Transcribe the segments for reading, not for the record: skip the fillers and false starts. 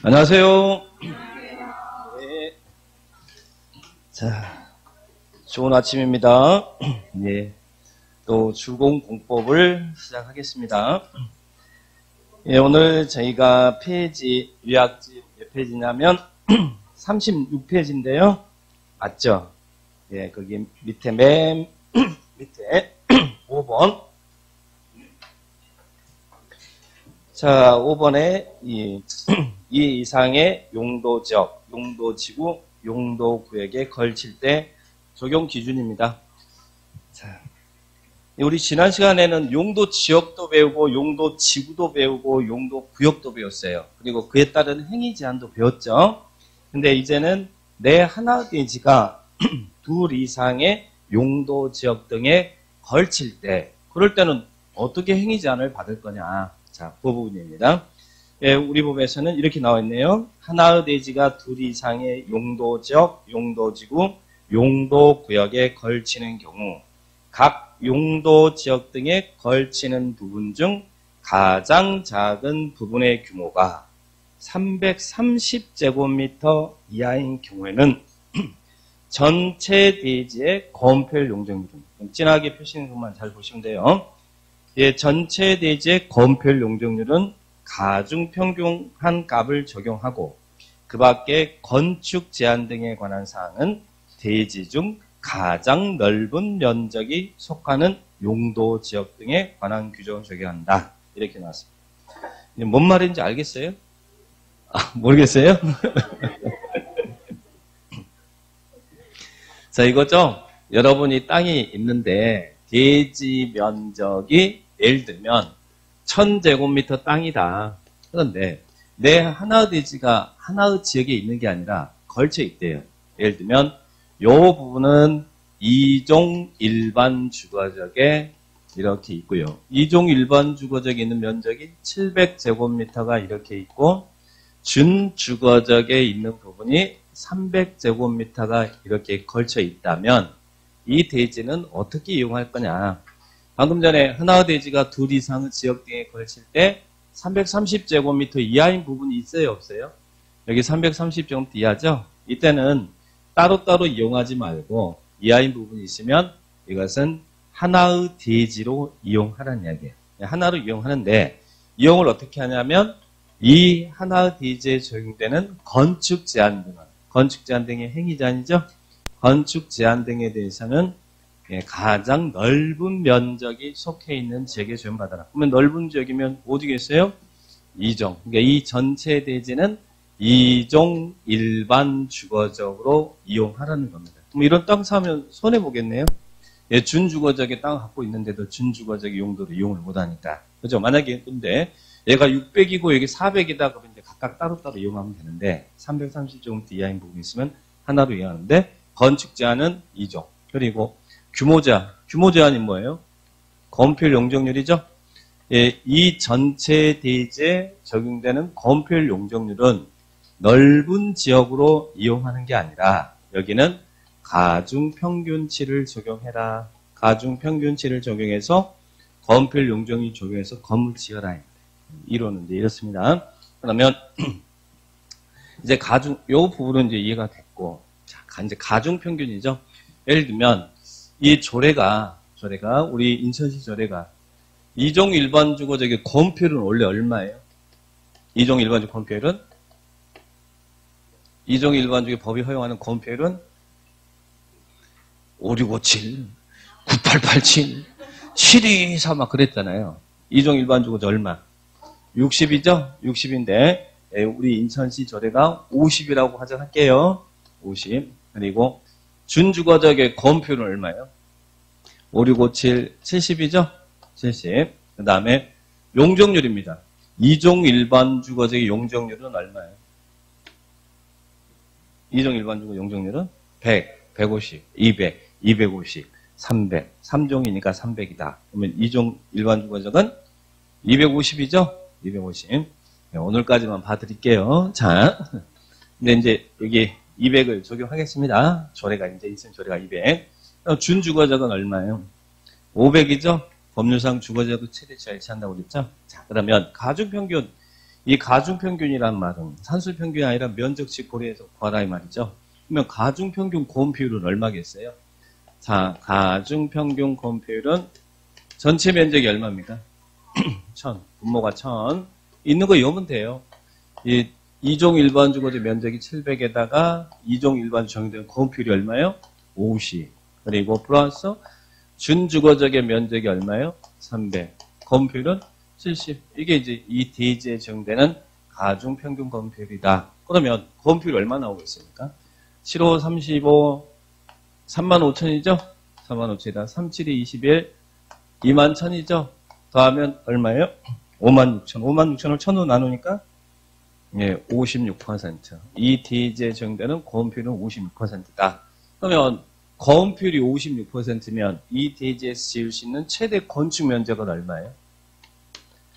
안녕하세요. 네. 자, 좋은 아침입니다. 네. 또 주공 공법을 시작하겠습니다. 예, 오늘 저희가 페이지, 요약집 몇 페이지냐면 36페이지인데요. 맞죠? 예, 거기 밑에 맨 밑에 5번. 자, 5번에 이 이상의 용도지역, 용도지구, 용도구역에 걸칠 때 적용 기준입니다. 자, 우리 지난 시간에는 용도지역도 배우고, 용도지구도 배우고, 용도구역도 배웠어요. 그리고 그에 따른 행위 제한도 배웠죠. 근데 이제는 내 하나 대지가 둘 이상의 용도지역 등에 걸칠 때, 그럴 때는 어떻게 행위 제한을 받을 거냐. 자, 그 부분입니다. 예, 우리 법에서는 이렇게 나와 있네요. 하나의 대지가 둘 이상의 용도지역, 용도지구, 용도구역에 걸치는 경우 각 용도지역 등에 걸치는 부분 중 가장 작은 부분의 규모가 330제곱미터 이하인 경우에는 전체 대지의 건폐율 용적률은, 진하게 표시는 것만 잘 보시면 돼요. 예, 전체 대지의 건폐율 용적률은 가중평균한 값을 적용하고 그 밖에 건축 제한 등에 관한 사항은 대지 중 가장 넓은 면적이 속하는 용도 지역 등에 관한 규정을 적용한다. 이렇게 나왔습니다. 뭔 말인지 알겠어요? 모르겠어요? 자, 이거죠? 여러분이 땅이 있는데 대지 면적이 예를 들면 1000제곱미터 땅이다. 그런데 내 하나의 대지가 하나의 지역에 있는 게 아니라 걸쳐 있대요. 예를 들면 이 부분은 2종 일반 주거지역에 이렇게 있고요. 2종 일반 주거지역에 있는 면적이 700제곱미터가 이렇게 있고 준주거지역에 있는 부분이 300제곱미터가 이렇게 걸쳐 있다면 이 대지는 어떻게 이용할 거냐. 방금 전에 하나의 대지가 둘 이상의 지역 등에 걸칠 때 330제곱미터 이하인 부분이 있어요, 없어요? 여기 330제곱미터 이하죠? 이때는 따로따로 이용하지 말고 이하인 부분이 있으면 이것은 하나의 대지로 이용하라는 이야기예요. 하나로 이용하는데 이용을 어떻게 하냐면 이 하나의 대지에 적용되는 건축 제한 등은, 건축 제한 등의 행위 제한이죠? 건축 제한 등에 대해서는 가장 넓은 면적이 속해 있는 지역에 적용받아라. 그러면 넓은 지역이면 어디겠어요? 2종. 그러니까 이 전체 대지는 2종 일반 주거적으로 이용하라는 겁니다. 그럼 이런 땅 사면 손해보겠네요? 예, 준주거적의 땅을 갖고 있는데도 준주거적의 용도로 이용을 못하니까. 그죠? 만약에 근데 얘가 600이고 여기 400이다 그러면 이제 각각 따로따로 이용하면 되는데 330제곱미터 이하인 부분이 있으면 하나로 이용하는데 건축 제한은 2종. 그리고 규모 제한이 뭐예요? 건폐율 용적률이죠? 예, 이 전체 대지에 적용되는 건폐율 용적률은 넓은 지역으로 이용하는 게 아니라 여기는 가중평균치를 적용해라. 가중평균치를 적용해서 건폐율 용적률 적용해서 건물 지어라. 이론은 이제 이렇습니다. 그러면 이제 요 부분은 이제 이해가 됐고, 자, 이제 가중평균이죠. 예를 들면 이 조례가 우리 인천시 조례가 2종 일반 주거지역의 건폐율은 원래 얼마예요? 2종 일반 주거 건폐율은 2종 일반 주거 법이 허용하는 건폐율은 5657, 9887, 724 막 그랬잖아요. 2종 일반 주거지 얼마? 60이죠? 60인데 우리 인천시 조례가 50이라고 가정할게요. 50. 그리고 준주거지역의 건폐율은 얼마예요? 5657, 70이죠? 70. 그 다음에 용적률입니다. 2종 일반 주거지역의 용적률은 얼마예요? 2종 일반 주거 용적률은 100, 150, 200, 250, 300. 3종이니까 300이다. 그러면 2종 일반 주거지역은 250이죠? 250. 네, 오늘까지만 봐드릴게요. 자, 근데 이제 여기 200을 적용하겠습니다. 조례가 이제 있으면 조례가 200. 준주거지역은 얼마예요? 500이죠? 법률상 주거지역도 최대치가 일치한다고 그랬죠? 자, 그러면 가중평균 이 가중평균이란 말은 산술평균이 아니라 면적씩 고려해서 구하라 이 말이죠. 그러면 가중평균 고온비율은 얼마겠어요? 자, 가중평균 고온비율은 전체 면적이 얼마입니까? 1000. 분모가 1000. 있는 거 외우면 돼요. 이 2종 일반 주거지 면적이 700에다가 2종 일반 정의된 고온비율이 얼마예요? 50. 그리고 플러스 준주거적의 면적이 얼마예요? 300. 고온비율은 70. 이게 이제 이 대지에 적용되는 가중평균 고온비율이다. 그러면 고온비율이 얼마 나오고 있습니까? 7호 35 35,000이죠? 35,000이다. 37이 21 21,000이죠? 더하면 얼마예요? 56,000. 56,000을 1000으로 나누니까 예, 56%. 이 대지에 적용되는 고온비율은 56%다. 그러면 고온비율이 56%면 이 대지에서 지을 수 있는 최대 건축 면적은 얼마예요?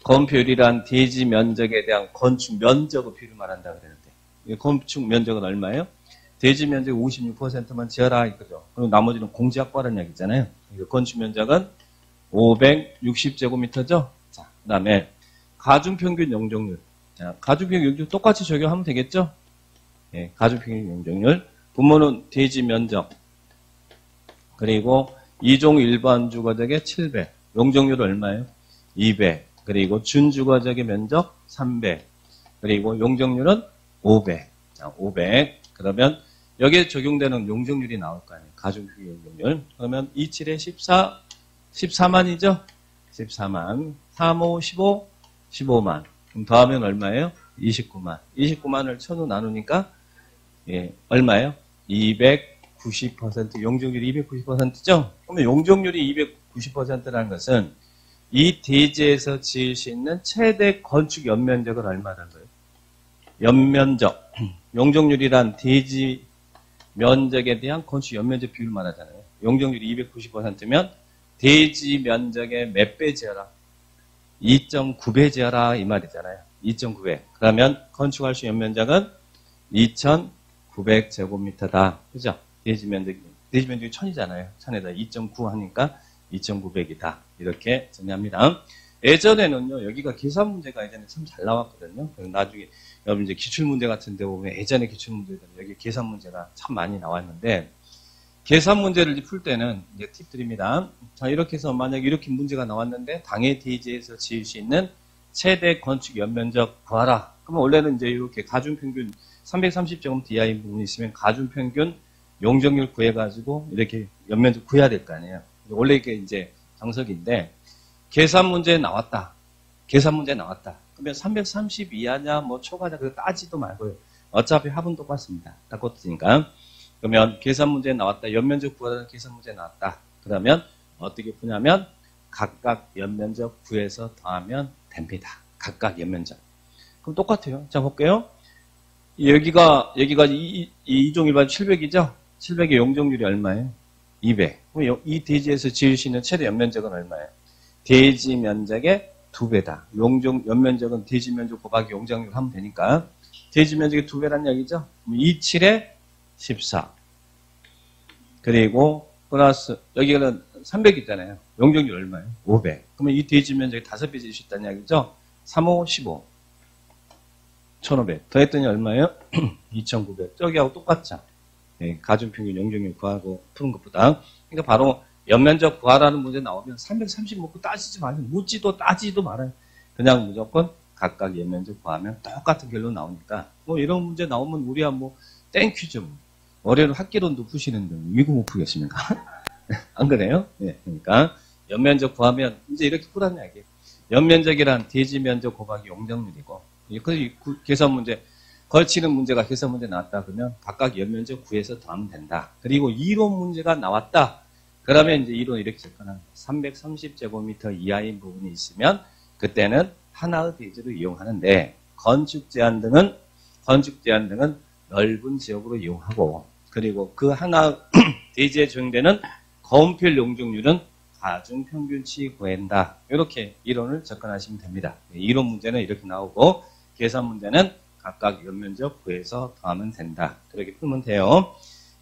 건폐율이란 대지 면적에 대한 건축 면적의 비율을 말한다 그랬는데 건축 면적은 얼마예요? 대지 면적 56%만 지어라 이거죠. 그리고 나머지는 공지확보하라는 얘기잖아요. 건축 면적은 560제곱미터죠. 자, 그다음에 가중평균 용적률. 자, 가중평균 용적률 똑같이 적용하면 되겠죠? 예, 가중평균 용적률. 분모는 대지 면적. 그리고 2종 일반 주거적의 700. 용적률은 얼마예요? 200. 그리고 준주거적의 면적 300. 그리고 용적률은 500. 자, 500. 그러면 여기에 적용되는 용적률이 나올 거 아니에요. 가중평균 용적률. 그러면 27에 14, 14만이죠? 14만. 35, 15, 15만. 그럼 더하면 얼마예요? 29만. 29만을 1000으로 나누니까 예, 얼마예요? 290%. 용적률이 290%죠? 그러면 용적률이 290%라는 것은 이 대지에서 지을 수 있는 최대 건축 연면적은 얼마라는 거예요? 연면적. 용적률이란 대지 면적에 대한 건축 연면적 비율을 말하잖아요. 용적률이 290%면 대지 면적의 몇 배 지어라? 2.9배 지어라 이 말이잖아요. 2.9배. 그러면 건축할 수 있는 연면적은 2,900제곱미터다. 그죠? 대지 면적이 1000이잖아요. 1000에다 2.9 하니까 2,900이다. 이렇게 정리합니다. 예전에는요, 여기가 계산 문제가 예전에 참 잘 나왔거든요. 나중에, 여러분 이제 기출문제 같은 데 보면 예전에 기출문제들 여기 계산 문제가 참 많이 나왔는데, 계산 문제를 풀 때는 이제 팁 드립니다. 자, 이렇게 해서 만약 이렇게 문제가 나왔는데, 당해 대지에서 지을 수 있는 최대 건축 연면적 구하라. 그러면 원래는 이제 이렇게 가중평균 330제곱 DI 부분이 있으면 가중평균 용적률 구해가지고 이렇게 연면적 구해야 될 거 아니에요. 원래 이게 이제 정석인데, 계산 문제 나왔다. 계산 문제 나왔다. 그러면 330 이하냐, 뭐 초과냐, 그거 따지도 말고요. 어차피 합은 똑같습니다. 똑같으니까. 그러면 계산 문제 나왔다. 연면적 구하라는 계산 문제 나왔다. 그러면 어떻게 푸냐면, 각각 연면적 구해서 더하면 됩니다. 각각 연면적. 그럼 똑같아요. 자, 볼게요. 여기가 2종 일반 700이죠? 700의 용적률이 얼마예요? 200. 그럼 이 대지에서 지을 수 있는 최대 연면적은 얼마예요? 대지 면적의 2배다. 연면적은 대지 면적 곱하기 용적률 하면 되니까. 대지 면적의 2배란 얘기죠? 27에 14. 그리고 플러스, 여기는 300 있잖아요. 용적률 얼마예요? 500. 그러면 이 대지 면적이 5배 지을 수 있다는 얘기죠? 35, 15. 1500. 더했더니 얼마예요? 2900. 저기하고 똑같죠? 네, 가중평균 용적률 구하고 푸는 것보다. 그러니까 바로 연면적 구하라는 문제 나오면 330 먹고 따지지 말아요. 묻지도 따지도 말아요. 그냥 무조건 각각 연면적 구하면 똑같은 결론 나오니까 뭐 이런 문제 나오면 우리야 뭐 땡큐죠. 월요일 학기론도 푸시는데 이거 못 푸겠습니까? 안 그래요? 네, 그러니까 연면적 구하면 이제 이렇게 푸라는 얘기예요. 연면적이란 대지 면적 곱하기 용적률이고 그 계산 문제 걸치는 문제가 계산 문제 나왔다 그러면 각각 연면적 구해서 더하면 된다. 그리고 이론 문제가 나왔다. 그러면 이제 이론 이렇게 접근합니다. 330제곱미터 이하인 부분이 있으면 그때는 하나의 대지를 이용하는데 건축 제한 등은 넓은 지역으로 이용하고 그리고 그 하나 대지에 적용되는 거운필 용적률은 가중평균치 구한다. 이렇게 이론을 접근하시면 됩니다. 이론 문제는 이렇게 나오고 계산 문제는 각각 연면적 구해서 더하면 된다. 그렇게 풀면 돼요.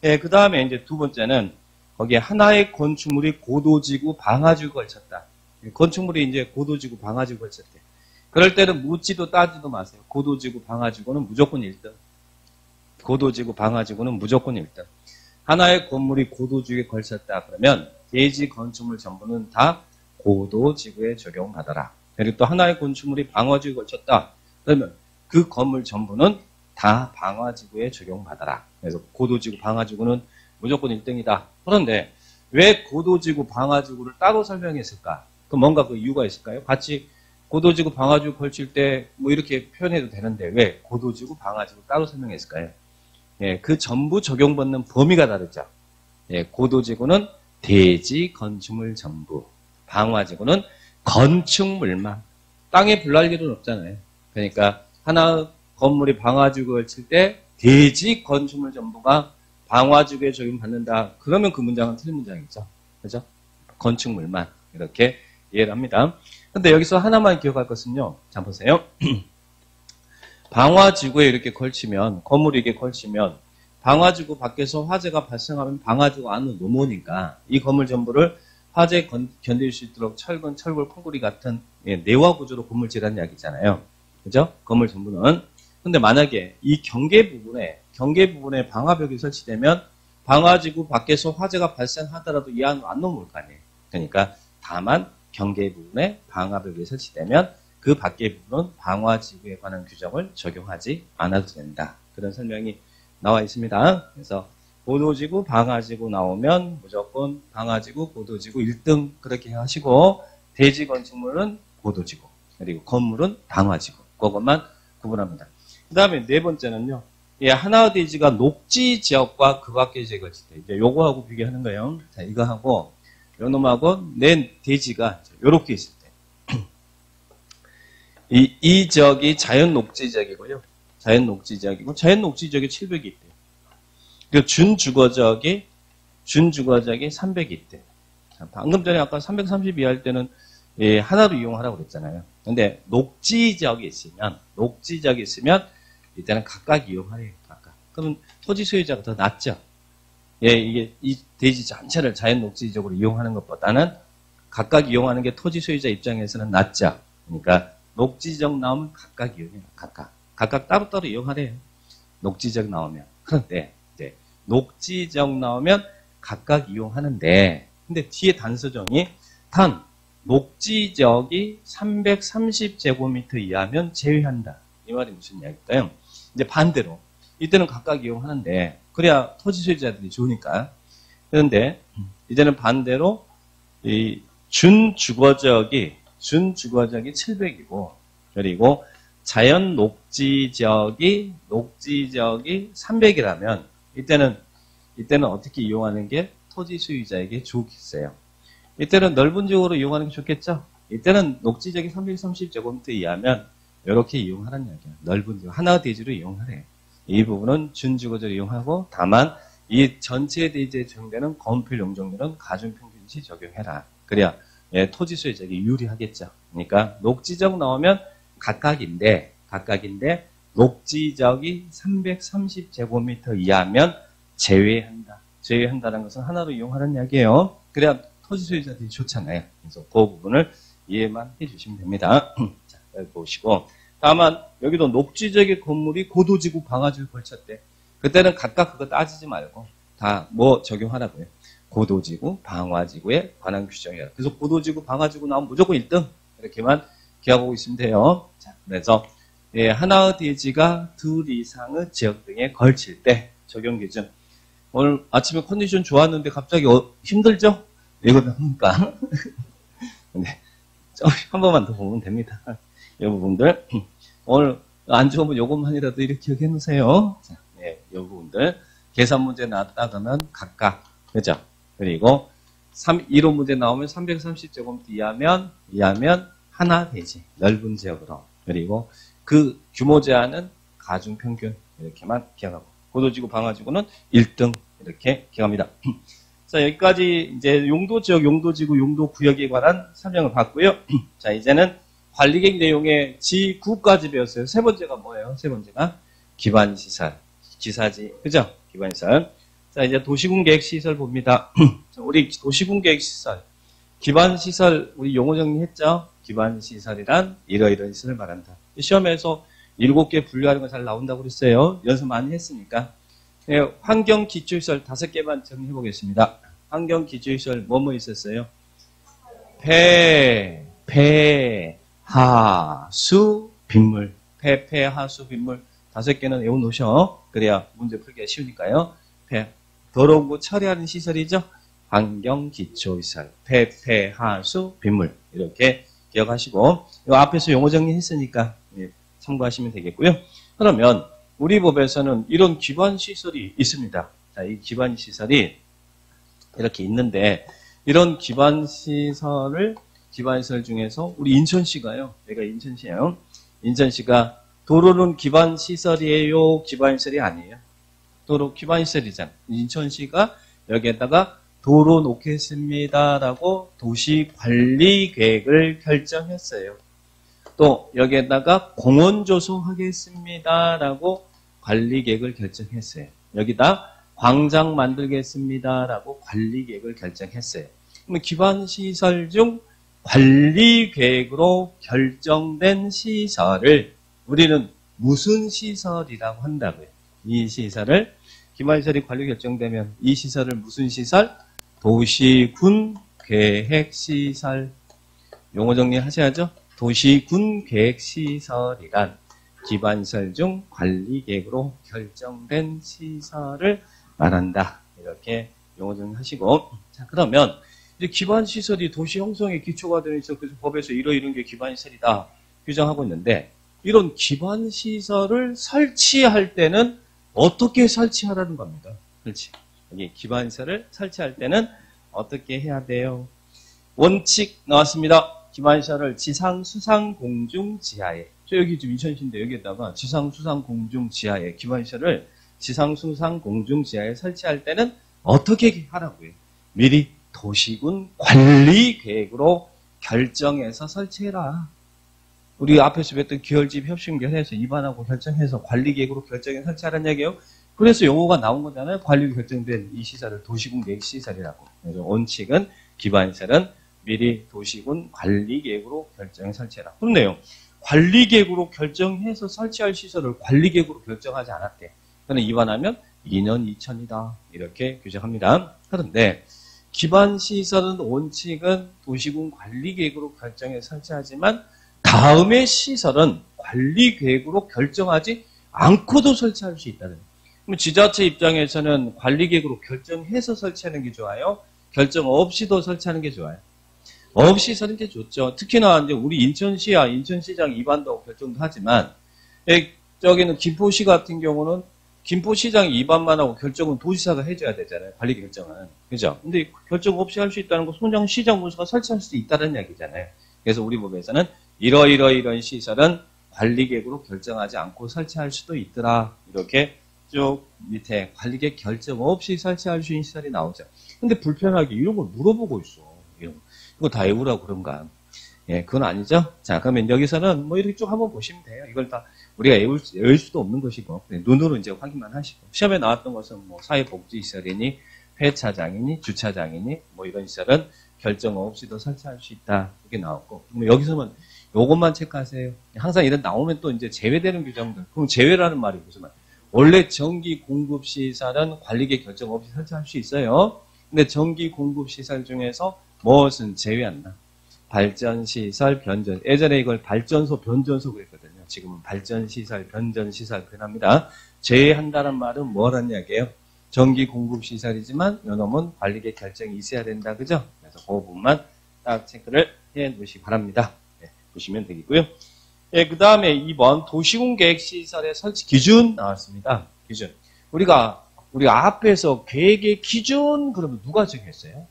예, 그 다음에 이제 두 번째는 거기에 하나의 건축물이 고도지구 방화지구 걸쳤다. 건축물이 이제 고도지구 방화지구 걸쳤대. 그럴 때는 묻지도 따지도 마세요. 고도지구, 방화지구는 무조건 1등. 고도지구, 방화지구는 무조건 1등. 하나의 건물이 고도지구에 걸쳤다 그러면 대지 건축물 전부는 다 고도지구에 적용받아라. 그리고 또 하나의 건축물이 방화지구에 걸쳤다 그러면 그 건물 전부는 다 방화지구에 적용받아라. 그래서 고도지구, 방화지구는 무조건 1등이다. 그런데 왜 고도지구, 방화지구를 따로 설명했을까? 그 뭔가 그 이유가 있을까요? 같이 고도지구, 방화지구 걸칠 때 뭐 이렇게 표현해도 되는데 왜 고도지구, 방화지구 따로 설명했을까요? 예, 그 전부 적용받는 범위가 다르죠. 예, 고도지구는 대지 건축물 전부, 방화지구는 건축물만. 땅에 불날 일은 없잖아요. 그러니까 하나 건물이 방화지구를 칠 때 대지 건축물 전부가 방화지구에 적용받는다. 그러면 그 문장은 틀린 문장이죠. 그죠? 건축물만 이렇게 이해를 합니다. 근데 여기서 하나만 기억할 것은요. 자 보세요. 방화지구에 이렇게 걸치면 건물이 이렇게 걸치면 방화지구 밖에서 화재가 발생하면 방화지구 안으로 넘어오니까 이 건물 전부를 화재 견딜 수 있도록 철근, 철골, 콘크리트 같은 내화 구조로 건물 지라는 이야기잖아요. 그죠? 건물 전부는. 근데 만약에 이 경계 부분에 방화벽이 설치되면 방화지구 밖에서 화재가 발생하더라도 이 안으로 안 넘어올 거 아니에요. 그러니까 다만 경계 부분에 방화벽이 설치되면 그 밖의 부분은 방화지구에 관한 규정을 적용하지 않아도 된다. 그런 설명이 나와 있습니다. 그래서 고도지구, 방화지구 나오면 무조건 방화지구, 고도지구 1등 그렇게 하시고 대지 건축물은 고도지구 그리고 건물은 방화지구 그것만 구분합니다. 그 다음에 네 번째는요. 예, 하나 대지가 녹지 지역과 그 밖의 지역을 걸칠 때 이제 요거하고 비교하는 거예요. 자, 이거 하고 요 놈하고 내 대지가 요렇게 있을 때 이 지역이 자연 녹지 지역이고요. 자연 녹지 지역이고 자연 녹지 지역이 700이 있대요. 그리고 준주거 지역이 300이 있대요. 방금 전에 아까 332 할 때는 예, 하나로 이용하라고 그랬잖아요. 근데 녹지 지역이 있으면 이때는 각각 이용하래요. 각각. 그러면 토지 소유자가 더 낫죠. 예, 이게 이 대지 전체를 자연 녹지 지역으로 이용하는 것보다는 각각 이용하는 게 토지 소유자 입장에서는 낫죠. 그러니까 녹지 지역 나오면 각각 이용해요. 각각 따로따로 이용하래요. 녹지 지역 나오면. 그런데 이제 녹지 지역 나오면 각각 이용하는데 근데 뒤에 단서정이 단 녹지 지역이 330제곱미터 이하면 제외한다. 이 말이 무슨 이야기일까요? 이제 반대로 이때는 각각 이용하는데 그래야 토지 소유자들이 좋으니까. 그런데 이제는 반대로 이 준주거 지역이 700이고 그리고 자연 녹지 지역이 300이라면 이때는 어떻게 이용하는 게 토지 소유자에게 좋겠어요. 이때는 넓은 지역으로 이용하는 게 좋겠죠. 이때는 녹지 지역이 330제곱미터 이하면 이렇게 이용하라는 이야기예요. 넓은 지역 하나 대지로 이용하래. 이 부분은 준주거지로 이용하고 다만 이 전체 대지에 적용되는 건폐 용적률은 가중평균시 적용해라. 그래야 예, 토지 소유자에게 유리하겠죠. 그러니까 녹지적 나오면 각각인데 녹지적이 330제곱미터 이하면 제외한다. 제외한다는 것은 하나로 이용하는 이야기예요. 그래야 토지 소유자들이 좋잖아요. 그래서 그 부분을 이해만 해주시면 됩니다. 자, 여기 보시고 다만 여기도 녹지적인 건물이 고도지구, 방화지구 걸쳤대. 그때는 각각 그거 따지지 말고 다 뭐 적용하라고요. 고도지구, 방화지구에 관한 규정이라. 그래서 고도지구, 방화지구 나오면 무조건 1등 이렇게만 기억하고 있으면 돼요. 자, 그래서 예, 하나의 대지가 둘 이상의 지역 등에 걸칠 때 적용 기준. 오늘 아침에 컨디션 좋았는데 갑자기 힘들죠? 이거 뭡니까? 네, 한 번만 더 보면 됩니다. 여러분들 오늘 안 좋으면 요것만이라도 이렇게 기억해 놓으세요. 자, 네, 여러분들 계산 문제 나왔다 그러면 각각 그죠? 그리고 1호 문제 나오면 330제곱미터 이하면 하나 대지 넓은 지역으로 그리고 그 규모 제한은 가중평균 이렇게만 기억하고 고도지구 방화지구는 1등 이렇게 기억합니다. 자 여기까지 이제 용도지역, 용도지구, 용도구역에 관한 설명을 봤고요. 자 이제는 관리계획 내용의 G9까지 배웠어요. 세 번째가 뭐예요? 세 번째가 기반시설, 기사지 그죠? 기반시설. 자, 이제 도시군계획시설 봅니다. 자, 우리 도시군계획시설, 기반시설, 우리 용어 정리했죠? 기반시설이란 이러이러한 시설을 말한다. 시험에서 7개 분류하는 거 잘 나온다고 그랬어요. 연습 많이 했으니까. 네, 환경기초시설 5개만 정리해 보겠습니다. 환경기초시설 뭐뭐 있었어요? 폐, 하수, 빗물. 폐, 하수, 빗물. 5개는 외워놓으셔. 그래야 문제 풀기가 쉬우니까요. 더러운 거 처리하는 시설이죠. 환경기초시설. 폐, 하수, 빗물. 이렇게 기억하시고, 이 앞에서 용어 정리했으니까 참고하시면 되겠고요. 그러면 우리 법에서는 이런 기반시설이 있습니다. 자, 이 기반시설이 이렇게 있는데, 이런 기반시설 중에서 우리 인천시가요. 여기가 인천시예요. 인천시가 도로는 기반시설이에요? 기반시설이 아니에요? 도로 기반시설이잖아. 인천시가 여기에다가 도로 놓겠습니다라고 도시관리계획을 결정했어요. 또 여기에다가 공원 조성하겠습니다라고 관리계획을 결정했어요. 여기다 광장 만들겠습니다라고 관리계획을 결정했어요. 그러면 기반시설 중 관리계획으로 결정된 시설을 우리는 무슨 시설이라고 한다고요? 이 시설을 기반시설이 관리 결정되면 이 시설을 무슨 시설? 도시군 계획시설. 용어 정리하셔야죠. 도시군 계획시설이란 기반시설 중 관리계획으로 결정된 시설을 말한다. 이렇게 용어 정리하시고, 자, 그러면 이제 기반시설이 도시 형성의 기초가 되는 시설, 그래서 법에서 이런 게 기반시설이다 규정하고 있는데, 이런 기반시설을 설치할 때는 어떻게 설치하라는 겁니다. 그렇지. 여기 기반시설을 설치할 때는 어떻게 해야 돼요? 원칙 나왔습니다. 기반시설을 지상, 수상, 공중, 지하에. 저 여기 지금 인천시인데 여기에다가 지상, 수상, 공중, 지하에 기반시설을 지상, 수상, 공중, 지하에 설치할 때는 어떻게 하라고요? 미리 도시군 관리계획으로 결정해서 설치해라. 우리 앞에서 배웠던 기혈집 협심결해서 입안하고 결정해서 관리계획으로 결정해서 설치하라는 얘기예요. 그래서 용어가 나온 거잖아요. 관리로 결정된 이 시설을 도시군 계획시설이라고. 그래서 원칙은 기반시설은 미리 도시군 관리계획으로 결정해 설치해라. 그런데요. 관리계획으로 결정해서 설치할 시설을 관리계획으로 결정하지 않았대. 그는 입안하면 2년 2천이다. 이렇게 규정합니다. 그런데 기반시설은 원칙은 도시군 관리계획으로 결정해 설치하지만 다음의 시설은 관리계획으로 결정하지 않고도 설치할 수 있다는. 그럼 지자체 입장에서는 관리계획으로 결정해서 설치하는 게 좋아요? 결정 없이도 설치하는 게 좋아요? 없이 서는 게 좋죠. 특히나 이제 우리 인천시야, 인천시장 입안도 결정도 하지만, 저기는 김포시 같은 경우는 김포시장 입안만 하고 결정은 도지사가 해줘야 되잖아요. 관리 결정은. 그죠? 근데 결정 없이 할 수 있다는 건 시장 군수가 설치할 수 있다는 얘기잖아요. 그래서 우리 법에서는 이런 시설은 관리계획으로 결정하지 않고 설치할 수도 있더라. 이렇게 쭉 밑에 관리계획 결정 없이 설치할 수 있는 시설이 나오죠. 근데 불편하게 이런 걸 물어보고 있어. 이거 다 외우라고 그런가? 예, 그건 아니죠. 자, 그러면 여기서는 뭐 이렇게 쭉 한번 보시면 돼요. 이걸 다 우리가 외울 수도 없는 것이고, 눈으로 이제 확인만 하시고. 시험에 나왔던 것은 뭐 사회복지시설이니, 폐차장이니, 주차장이니, 뭐 이런 시설은 결정 없이도 설치할 수 있다. 이게 나왔고. 뭐 여기서는 요것만 체크하세요. 항상 이런 나오면 또 이제 제외되는 규정들. 그럼 제외라는 말이 무슨 말? 원래 전기 공급 시설은 관리계획 결정 없이 설치할 수 있어요. 근데 전기 공급 시설 중에서 무엇은 제외한다? 발전시설, 변전. 예전에 이걸 발전소, 변전소 그랬거든요. 지금은 발전시설, 변전시설 표현합니다. 제외한다는 말은 뭐라는 이야기예요? 전기 공급 시설이지만 요놈은 관리계획 결정이 있어야 된다. 그죠? 그래서 그 부분만 딱 체크를 해 놓으시기 바랍니다. 네, 보시면 되겠고요. 예, 그 다음에 2번 도시군 계획시설의 설치 기준 나왔습니다. 기준. 우리가 앞에서 계획의 기준 그러면 누가 정했어요?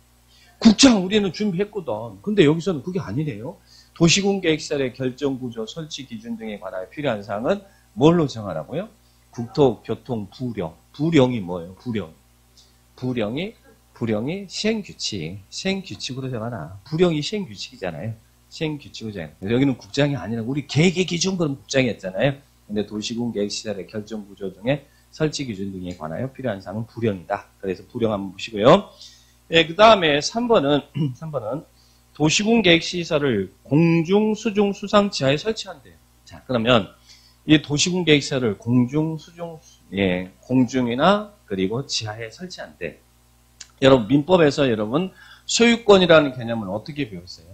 국장 우리는 준비했거든. 근데 여기서는 그게 아니래요. 도시군 계획시설의 결정구조, 설치 기준 등에 관하여 필요한 사항은 뭘로 정하라고요? 국토교통부령. 부령이 뭐예요? 부령이 시행규칙으로 정하나. 부령이 시행규칙이잖아요. 시행규칙으로 정하나. 여기는 국장이 아니라 우리 계획의 기준 그럼 국장이 했잖아요. 근데 도시군 계획시설의 결정구조 등의 설치 기준 등에 관하여 필요한 사항은 부령이다. 그래서 부령 한번 보시고요. 예, 그 다음에 3번은 도시군 계획시설을 공중, 수중, 수상, 지하에 설치한대요. 자, 그러면 이 도시군 계획시설을 공중, 수중, 공중이나 그리고 지하에 설치한대. 여러분, 민법에서 여러분, 소유권이라는 개념을 어떻게 배웠어요?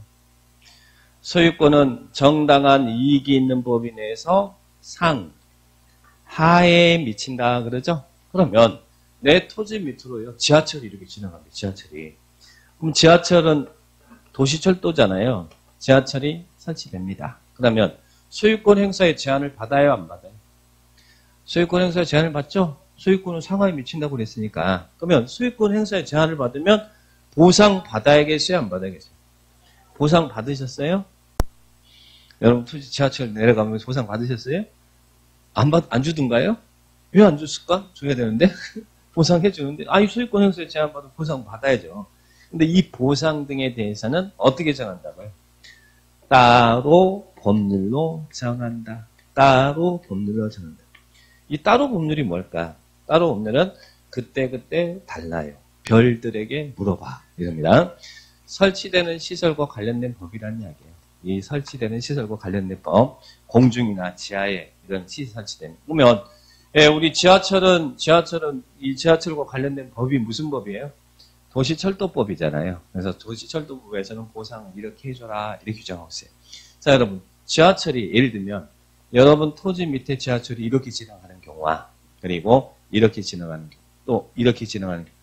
소유권은 정당한 이익이 있는 범위 내에서 상, 하에 미친다 그러죠? 그러면 내 토지 밑으로요, 지하철이 이렇게 지나갑니다. 지하철이. 그럼 지하철은 도시철도잖아요. 지하철이 설치됩니다. 그러면 소유권 행사에 제한을 받아요, 안 받아요? 소유권 행사에 제한을 받죠? 소유권은 상하에 미친다고 그랬으니까. 그러면 소유권 행사에 제한을 받으면 보상 받아야겠어요, 안 받아야겠어요? 보상 받으셨어요? 여러분 토지 지하철 내려가면 보상 받으셨어요? 안 주던가요? 왜 안 줬을까? 줘야 되는데 보상해 주는데 이 소유권 행사에 제한 받으면 보상 받아야죠. 근데 이 보상 등에 대해서는 어떻게 정한다고요? 따로 법률로 정한다. 따로 법률로 정한다. 이 따로 법률이 뭘까? 따로 법률은 그때 달라요. 별들에게 물어봐. 이럽니다. 설치되는 시설과 관련된 법이라는 이야기예요. 이 설치되는 시설과 관련된 법, 공중이나 지하에 이런 시설 설치되는. 그러면 우리 지하철은 이 지하철과 관련된 법이 무슨 법이에요? 도시철도법이잖아요. 그래서 도시철도법에서는 보상을 이렇게 해줘라 이렇게 규정하고 있어요. 자, 여러분 지하철이 예를 들면 여러분 토지 밑에 지하철이 이렇게 지나가는 경우와 그리고 이렇게 지나가는 경우 또 이렇게 지나가는 경우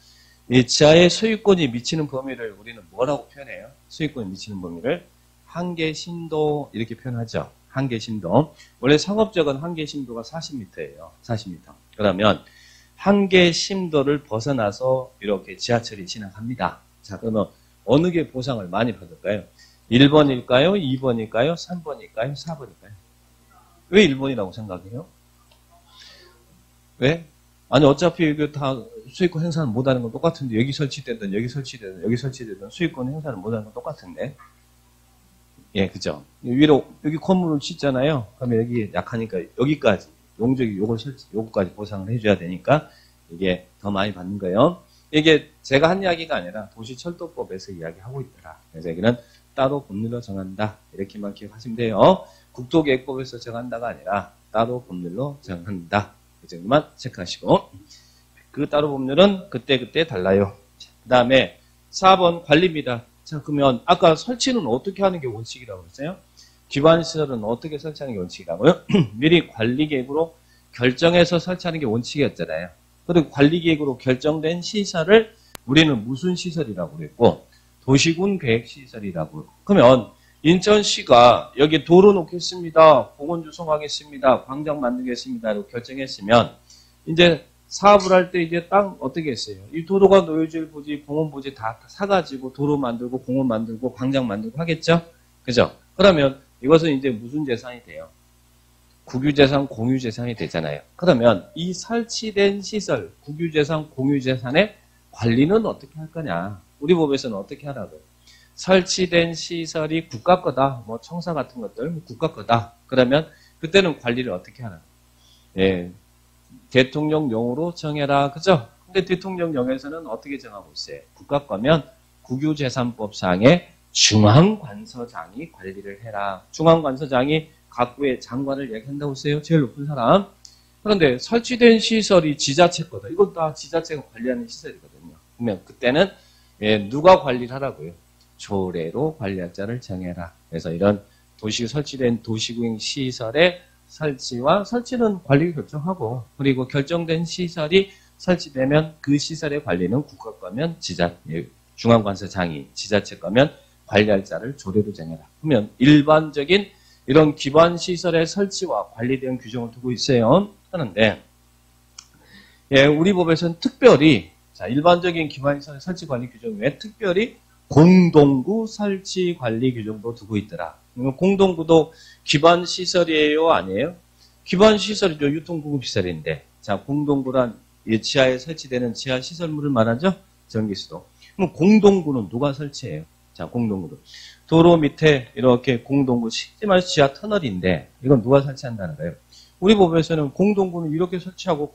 이 지하의 소유권이 미치는 범위를 우리는 뭐라고 표현해요? 소유권이 미치는 범위를 한계심도 이렇게 표현하죠. 한계심도. 원래 상업적은 한계심도가 40m예요. 40m. 그러면 한계심도를 벗어나서 이렇게 지하철이 지나갑니다. 자, 그러면 어느 게 보상을 많이 받을까요? 1번일까요? 2번일까요? 3번일까요? 4번일까요? 왜 1번이라고 생각해요? 왜? 아니 어차피 이거 다 수익권 행사는 못하는 건 똑같은데 여기 설치되든 여기 설치되든 여기 설치되든 수익권 행사는 못하는 건 똑같은데 예, 그죠? 위로 여기 건물을 짓잖아요. 그러면 여기 약하니까 여기까지 용적이 요거까지 보상을 해줘야 되니까 이게 더 많이 받는 거예요. 이게 제가 한 이야기가 아니라 도시철도법에서 이야기하고 있더라. 그래서 여기는 따로 법률로 정한다. 이렇게만 기억하시면 돼요. 국토계획법에서 정한다가 아니라 따로 법률로 정한다. 그 정도만 체크하시고 그 따로 법률은 그때 달라요. 그 다음에 4번 관리입니다. 자, 그러면 아까 설치는 어떻게 하는 게 원칙이라고 했어요? 기반시설은 어떻게 설치하는 게 원칙이라고요? 미리 관리계획으로 결정해서 설치하는 게 원칙이었잖아요. 그리고 관리계획으로 결정된 시설을 우리는 무슨 시설이라고 그랬고 도시군 계획시설이라고. 그러면 인천시가 여기 도로 놓겠습니다. 공원 조성하겠습니다. 광장 만들겠습니다. 라고 결정했으면 이제 사업을 할 때 이제 땅 어떻게 했어요? 이 도로가 노유질 부지, 공원 부지 다 사가지고 도로 만들고 공원 만들고 광장 만들고 하겠죠? 그죠? 그러면 이것은 이제 무슨 재산이 돼요? 국유재산, 공유재산이 되잖아요. 그러면 이 설치된 시설, 국유재산, 공유재산의 관리는 어떻게 할 거냐? 우리 법에서는 어떻게 하라고요? 설치된 시설이 국가 거다. 뭐 청사 같은 것들 국가 거다. 그러면 그때는 관리를 어떻게 하나? 예. 대통령령으로 정해라. 그죠? 근데 대통령령에서는 어떻게 정하고 있어요? 국가 거면 국유재산법상에 중앙관서장이 관리를 해라. 중앙관서장이 각부의 장관을 얘기한다고 했어요. 제일 높은 사람. 그런데 설치된 시설이 지자체 거다. 이건 다 지자체가 관리하는 시설이거든요. 그러면 그때는 누가 관리를 하라고요? 조례로 관리할 자를 정해라. 그래서 이런 설치된 도시구행 시설의 설치와 설치는 관리 결정하고 그리고 결정된 시설이 설치되면 그 시설의 관리는 국가 거면 중앙관서장이 지자체 거면 관리할 자를 조례로 정해라. 그러면 일반적인 이런 기반 시설의 설치와 관리에 대한 규정을 두고 있어요. 그런데 우리 법에서는 특별히 일반적인 기반 시설의 설치 관리 규정 외에 특별히 공동구 설치 관리 규정도 두고 있더라. 공동구도 기반 시설이에요, 아니에요? 기반 시설이죠. 유통공급시설인데. 자, 공동구란 지하에 설치되는 지하 시설물을 말하죠. 전기수도. 그럼 공동구는 누가 설치해요? 자, 공동구도. 도로 밑에 이렇게 공동구, 쉽게 말해서 지하 터널인데, 이건 누가 설치한다는 거예요? 우리 법에서는 공동구는 이렇게 설치하고,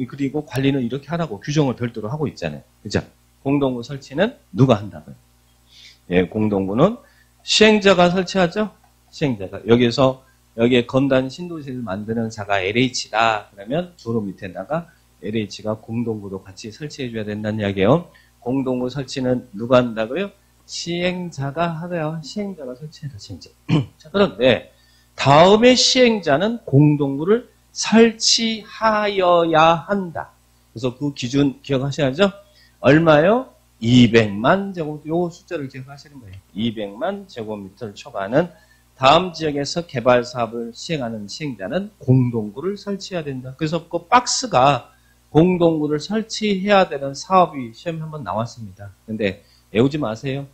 그리고 관리는 이렇게 하라고 규정을 별도로 하고 있잖아요. 그죠? 공동구 설치는 누가 한다고요? 예, 공동구는 시행자가 설치하죠? 시행자가. 여기에 건단 신도시를 만드는 자가 LH다. 그러면 도로 밑에다가 LH가 공동구도 같이 설치해줘야 된다는 이야기예요. 공동구 설치는 누가 한다고요? 시행자가 하래요. 시행자가 설치해라, 시행자. 자, 그런데 다음에 시행자는 공동구를 설치하여야 한다. 그래서 그 기준 기억하셔야죠? 얼마요? 200만 제곱미터, 요 숫자를 기억하시는 거예요. 200만 제곱미터를 초과하는 다음 지역에서 개발 사업을 시행하는 시행자는 공동구를 설치해야 된다. 그래서 그 박스가 공동구를 설치해야 되는 사업이 시험에 한번 나왔습니다. 근데 외우지 마세요.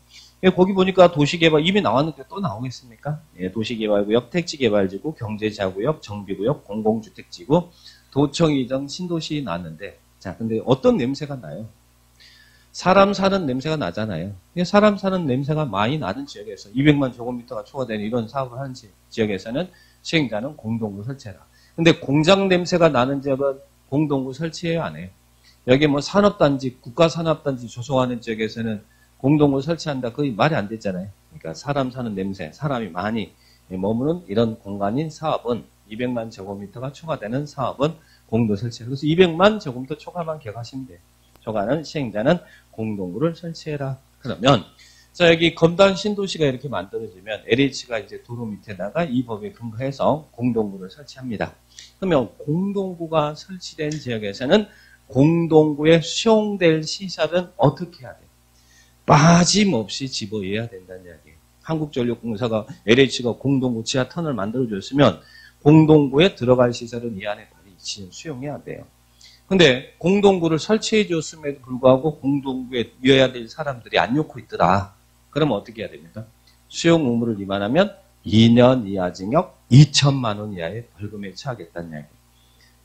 거기 보니까 도시개발 이미 나왔는데 또 나오겠습니까? 예, 도시개발구역, 택지개발지구, 경제자구역, 정비구역, 공공주택지구, 도청 이전 신도시 나왔는데, 자, 근데 어떤 냄새가 나요? 사람 사는 냄새가 나잖아요. 사람 사는 냄새가 많이 나는 지역에서 200만 제곱미터가 초과되는 이런 사업을 하는 지역에서는 시행자는 공동구 설치해라. 근데 공장 냄새가 나는 지역은 공동구 설치해야 안 해요. 여기 뭐 산업단지, 국가산업단지 조성하는 지역에서는 공동구 설치한다. 그게 말이 안 됐잖아요. 그러니까 사람 사는 냄새, 사람이 많이 머무는 이런 공간인 사업은 200만 제곱미터가 초과되는 사업은 공동 설치. 그래서 200만 제곱미터 초과만 기억하시면 돼요. 초과는 시행자는 공동구를 설치해라. 그러면 자 여기 검단 신도시가 이렇게 만들어지면 LH가 이제 도로 밑에다가 이 법에 근거해서 공동구를 설치합니다. 그러면 공동구가 설치된 지역에서는 공동구에 수용될 시설은 어떻게 해야 돼요? 빠짐없이 집어넣어야 된다는 이야기예요. 한국전력공사가 LH가 공동구 지하 터널 만들어줬으면 공동구에 들어갈 시설은 이 안에 다 수용해야 돼요. 근데 공동구를 설치해 줬음에도 불구하고 공동구에 넣어야 될 사람들이 안 넣고 있더라. 그러면 어떻게 해야 됩니까? 수용 의무를 위반하면 2년 이하 징역 2천만 원 이하의 벌금에 처하겠다는 이야기예요.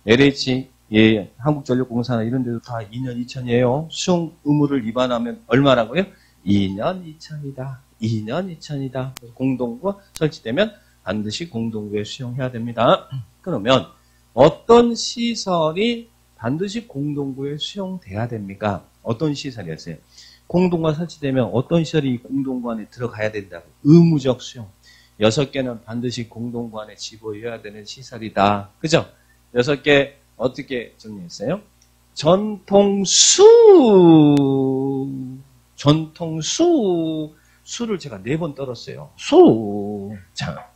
LH, 예, 한국전력공사나 이런 데도 다 2년 2천이에요. 수용 의무를 위반하면 얼마라고요? 2년 2천이다. 2년 2천이다. 공동구가 설치되면 반드시 공동구에 수용해야 됩니다. 그러면 어떤 시설이 반드시 공동구에 수용돼야 됩니까? 어떤 시설이었어요? 공동구가 설치되면 어떤 시설이 공동구 안에 들어가야 된다고? 의무적 수용. 6개는 반드시 공동구 안에 집어넣어야 되는 시설이다. 그죠? 6개 어떻게 정리했어요? 수를 제가 4번 떨었어요. 자,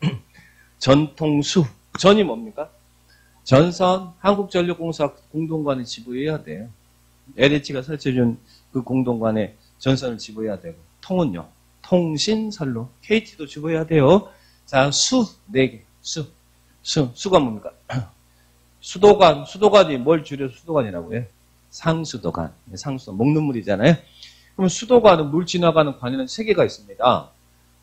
전통수. 전이 뭡니까? 전선, 한국전력공사 공동관에 집어넣어야 돼요. LH가 설치해준 그 공동관에 전선을 집어넣어야 되고, 통은요, 통신선로, KT도 집어넣어야 돼요. 자, 4개, 수가 뭡니까? 수도관이 뭘 줄여서 수도관이라고 해요? 상수도관, 먹는 물이잖아요. 그럼 수도관은 물 지나가는 관에는 3개가 있습니다.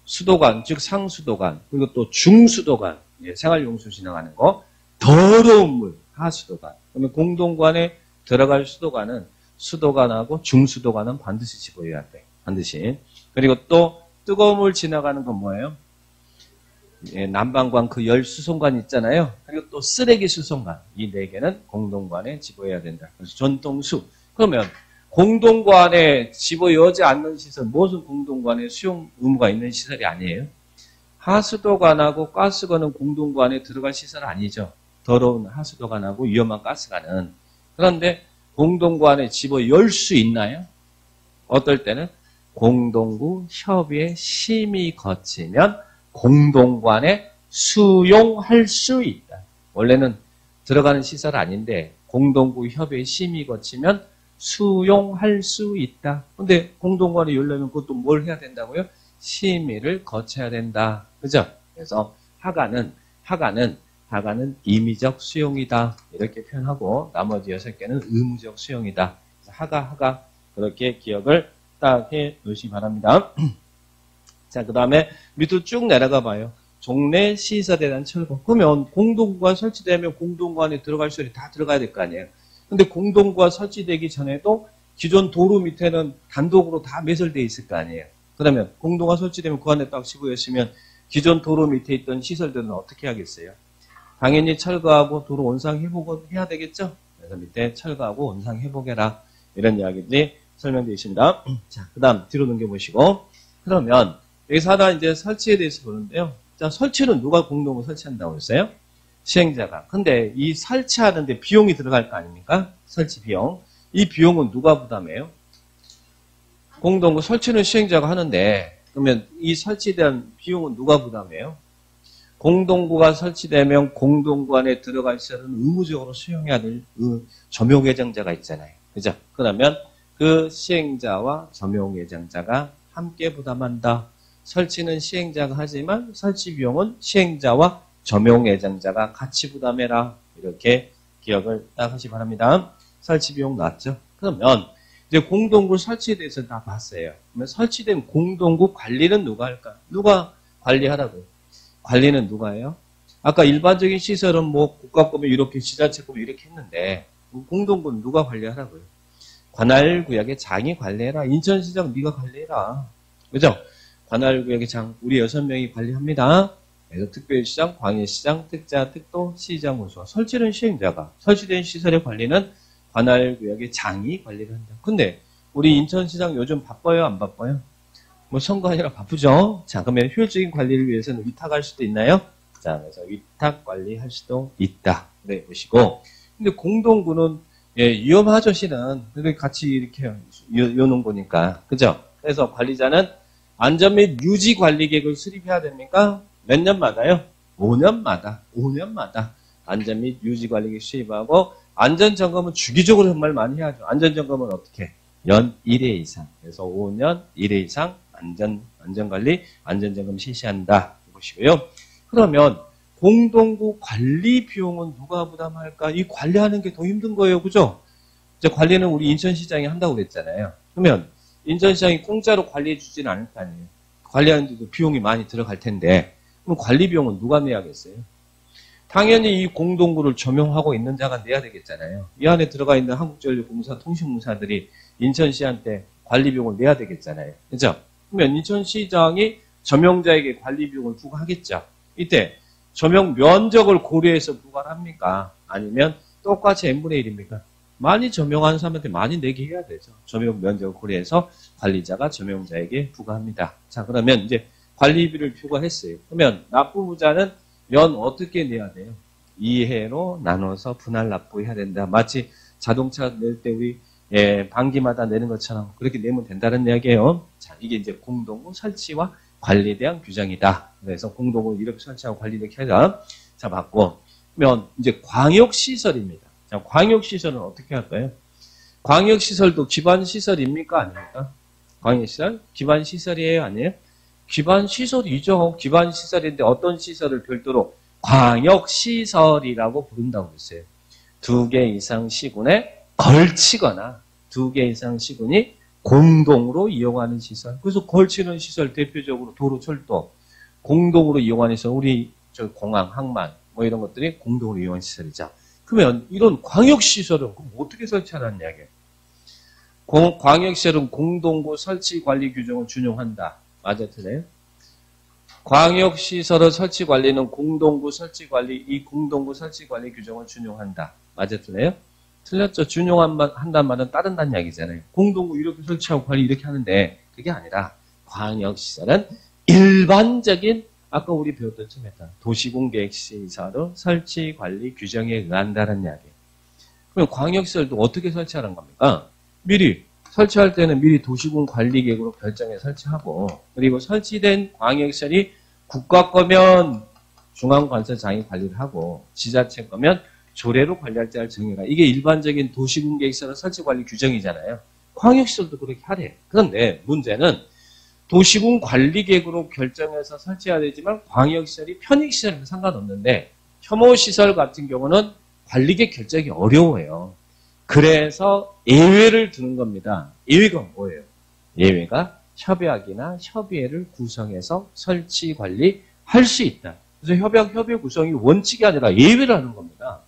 수도관, 즉 상수도관, 그리고 또 중수도관, 생활용수 지나가는 거, 더러운 물, 하수도관. 그러면 공동관에 들어갈 수도관은 수도관하고 중수도관은 반드시 집어넣어야 돼. 반드시. 그리고 또 뜨거운 물 지나가는 건 뭐예요? 난방관 그 열 수송관 있잖아요. 그리고 또 쓰레기 수송관. 이 4개는 공동관에 집어넣어야 된다. 그래서 전통수. 그러면 공동관에 집어넣지 않는 시설, 무엇은 공동관에 수용 의무가 있는 시설이 아니에요? 하수도관하고 가스관은 공동관에 들어갈 시설 아니죠. 더러운 하수도관하고 위험한 가스관은. 그런데 공동관에 집어넣을 수 있나요? 어떨 때는 공동구 협의회 심의 거치면 공동관에 수용할 수 있다. 원래는 들어가는 시설 아닌데 공동구 협의회 심의 거치면 수용할 수 있다. 근데 공동관에 열려면 그것도 뭘 해야 된다고요? 심의를 거쳐야 된다. 그죠? 그래서 하가는 임의적 수용이다. 이렇게 표현하고 나머지 6개는 의무적 수용이다. 하가 그렇게 기억을 딱 해 놓으시기 바랍니다. 자, 그 다음에 밑으로 쭉 내려가 봐요. 종래 시설에 대한 철거. 그러면 공동구가 설치되면 공동구 안에 들어갈 시설이 다 들어가야 될 거 아니에요. 근데 공동구가 설치되기 전에도 기존 도로 밑에는 단독으로 다 매설되어 있을 거 아니에요. 그러면 공동구가 설치되면 그 안에 딱 집어넣으시면 기존 도로 밑에 있던 시설들은 어떻게 하겠어요? 당연히 철거하고 도로 원상 회복을 해야 되겠죠? 그래서 밑에 철거하고 원상 회복해라. 이런 이야기들이 설명되어 있습니다. 자, 그 다음 뒤로 넘겨보시고. 그러면 여기서 하나 이제 설치에 대해서 보는데요. 자, 설치는 누가 공동으로 설치한다고 했어요? 시행자가. 근데 이 설치하는데 비용이 들어갈 거 아닙니까? 설치 비용. 이 비용은 누가 부담해요? 공동구 설치는 시행자가 하는데, 그러면 이 설치에 대한 비용은 누가 부담해요? 공동구가 설치되면 공동구 안에 들어갈 시설은 의무적으로 수용해야 될 점용 예정자가 있잖아요. 그죠? 그러면 그 시행자와 점용 예정자가 함께 부담한다. 설치는 시행자가 하지만 설치 비용은 시행자와 점용 예정자가 같이 부담해라. 이렇게 기억을 딱 하시 바랍니다. 설치 비용 나왔죠? 그러면 이제 공동구 설치에 대해서 다 봤어요. 그러면 설치된 공동구 관리는 누가 할까? 누가 관리하라고요? 관리는 누가 해요? 아까 일반적인 시설은 뭐 국가법에 이렇게 지자체법에 이렇게 했는데 공동구는 누가 관리하라고요? 관할구역의 장이 관리해라. 인천시장 네가 관리해라. 그죠? 관할구역의 장 우리 6명이 관리합니다. 그래서 특별시장, 광역시장, 특자, 특도, 시장, 호수. 설치는 시행자가, 설치된 시설의 관리는 관할구역의 장이 관리를 한다. 근데 우리 인천시장 요즘 바빠요? 안 바빠요? 뭐 선거 아니라 바쁘죠? 자, 그러면 효율적인 관리를 위해서는 위탁할 수도 있나요? 자, 그래서 위탁 관리할 수도 있다. 네, 보시고. 근데 공동구는 예, 위험하죠, 실은. 근데 같이 이렇게 여놓은 거니까. 그죠? 그래서 관리자는 안전 및 유지 관리 계획을 수립해야 됩니까? 몇 년마다요? 5년마다. 5년마다 안전 및 유지 관리 계획 수립하고 안전 점검은 주기적으로 정말 많이 해야죠. 안전 점검은 어떻게? 연 1회 이상. 그래서 5년 1회 이상 안전관리, 안전점검 실시한다. 보시고요. 그러면 공동구 관리 비용은 누가 부담할까? 이 관리하는 게 더 힘든 거예요. 그죠? 이제 관리는 우리 인천시장이 한다고 그랬잖아요. 그러면 인천시장이 공짜로 관리해 주지는 않을 거 아니에요. 관리하는데도 비용이 많이 들어갈 텐데 그럼 관리 비용은 누가 내야겠어요? 당연히 이 공동구를 점용하고 있는 자가 내야 되겠잖아요. 이 안에 들어가 있는 한국전력공사, 통신공사들이 인천시한테 관리 비용을 내야 되겠잖아요. 그죠? 그러면 인천시장이 점용자에게 관리 비용을 부과하겠죠. 이때 점용 면적을 고려해서 부과를 합니까? 아니면 똑같이 n분의 1입니까? 많이 점용하는 사람한테 많이 내게 해야 되죠. 점용 면적을 고려해서 관리자가 점용자에게 부과합니다. 자, 그러면 이제 관리비를 부과했어요. 그러면 납부부자는 연 어떻게 내야 돼요? 2회로 나눠서 분할 납부해야 된다. 마치 자동차 낼 때 우리 반기마다 내는 것처럼 그렇게 내면 된다는 이야기예요. 자, 이게 이제 공동구 설치와 관리에 대한 규정이다. 그래서 공동구를 이렇게 설치하고 관리 이렇게 하자. 자, 맞고. 그러면 이제 광역시설입니다. 자, 광역시설은 어떻게 할까요? 광역시설도 기반시설입니까? 아닙니까? 광역시설? 기반시설이에요? 아니에요? 기반시설이죠. 기반시설인데 어떤 시설을 별도로 광역시설이라고 부른다고 했어요. 2개 이상 시군에 걸치거나 2개 이상 시군이 공동으로 이용하는 시설. 그래서 걸치는 시설 대표적으로 도로, 철도, 공동으로 이용하는 시설, 우리 저 공항, 항만 뭐 이런 것들이 공동으로 이용하는 시설이죠. 그러면 이런 광역시설은 그럼 어떻게 설치하라는 이야기예요? 광역시설은 공동구 설치 관리 규정을 준용한다. 맞아, 틀려요? 광역시설의 설치 관리는 공동구 설치 관리, 이 공동구 설치 관리 규정을 준용한다. 맞아, 틀려요? 틀렸죠. 준용한다는 말은 따른다는 이야기잖아요. 공동구 이렇게 설치하고 관리 이렇게 하는데 그게 아니라 광역시설은 일반적인 아까 우리 배웠던 처음 했던 도시공계획시설의 설치 관리 규정에 의한다는 이야기예요. 그럼 광역시설도 어떻게 설치하는 겁니까? 미리 설치할 때는 미리 도시군 관리계획으로 결정해 설치하고 그리고 설치된 광역시설이 국가 거면 중앙관설장이 관리를 하고 지자체 거면 조례로 관리할 자를 정해라. 이게 일반적인 도시군계획시설의 설치관리 규정이잖아요. 광역시설도 그렇게 하래요. 그런데 문제는 도시군 관리계획으로 결정해서 설치해야 되지만 광역시설이 편익시설이면 상관없는데 혐오시설 같은 경우는 관리계획 결정이 어려워요. 그래서 예외를 두는 겁니다. 예외가 뭐예요? 예외가 협약이나 협의회를 구성해서 설치 관리할 수 있다. 그래서 협의 구성이 원칙이 아니라 예외를 하는 겁니다.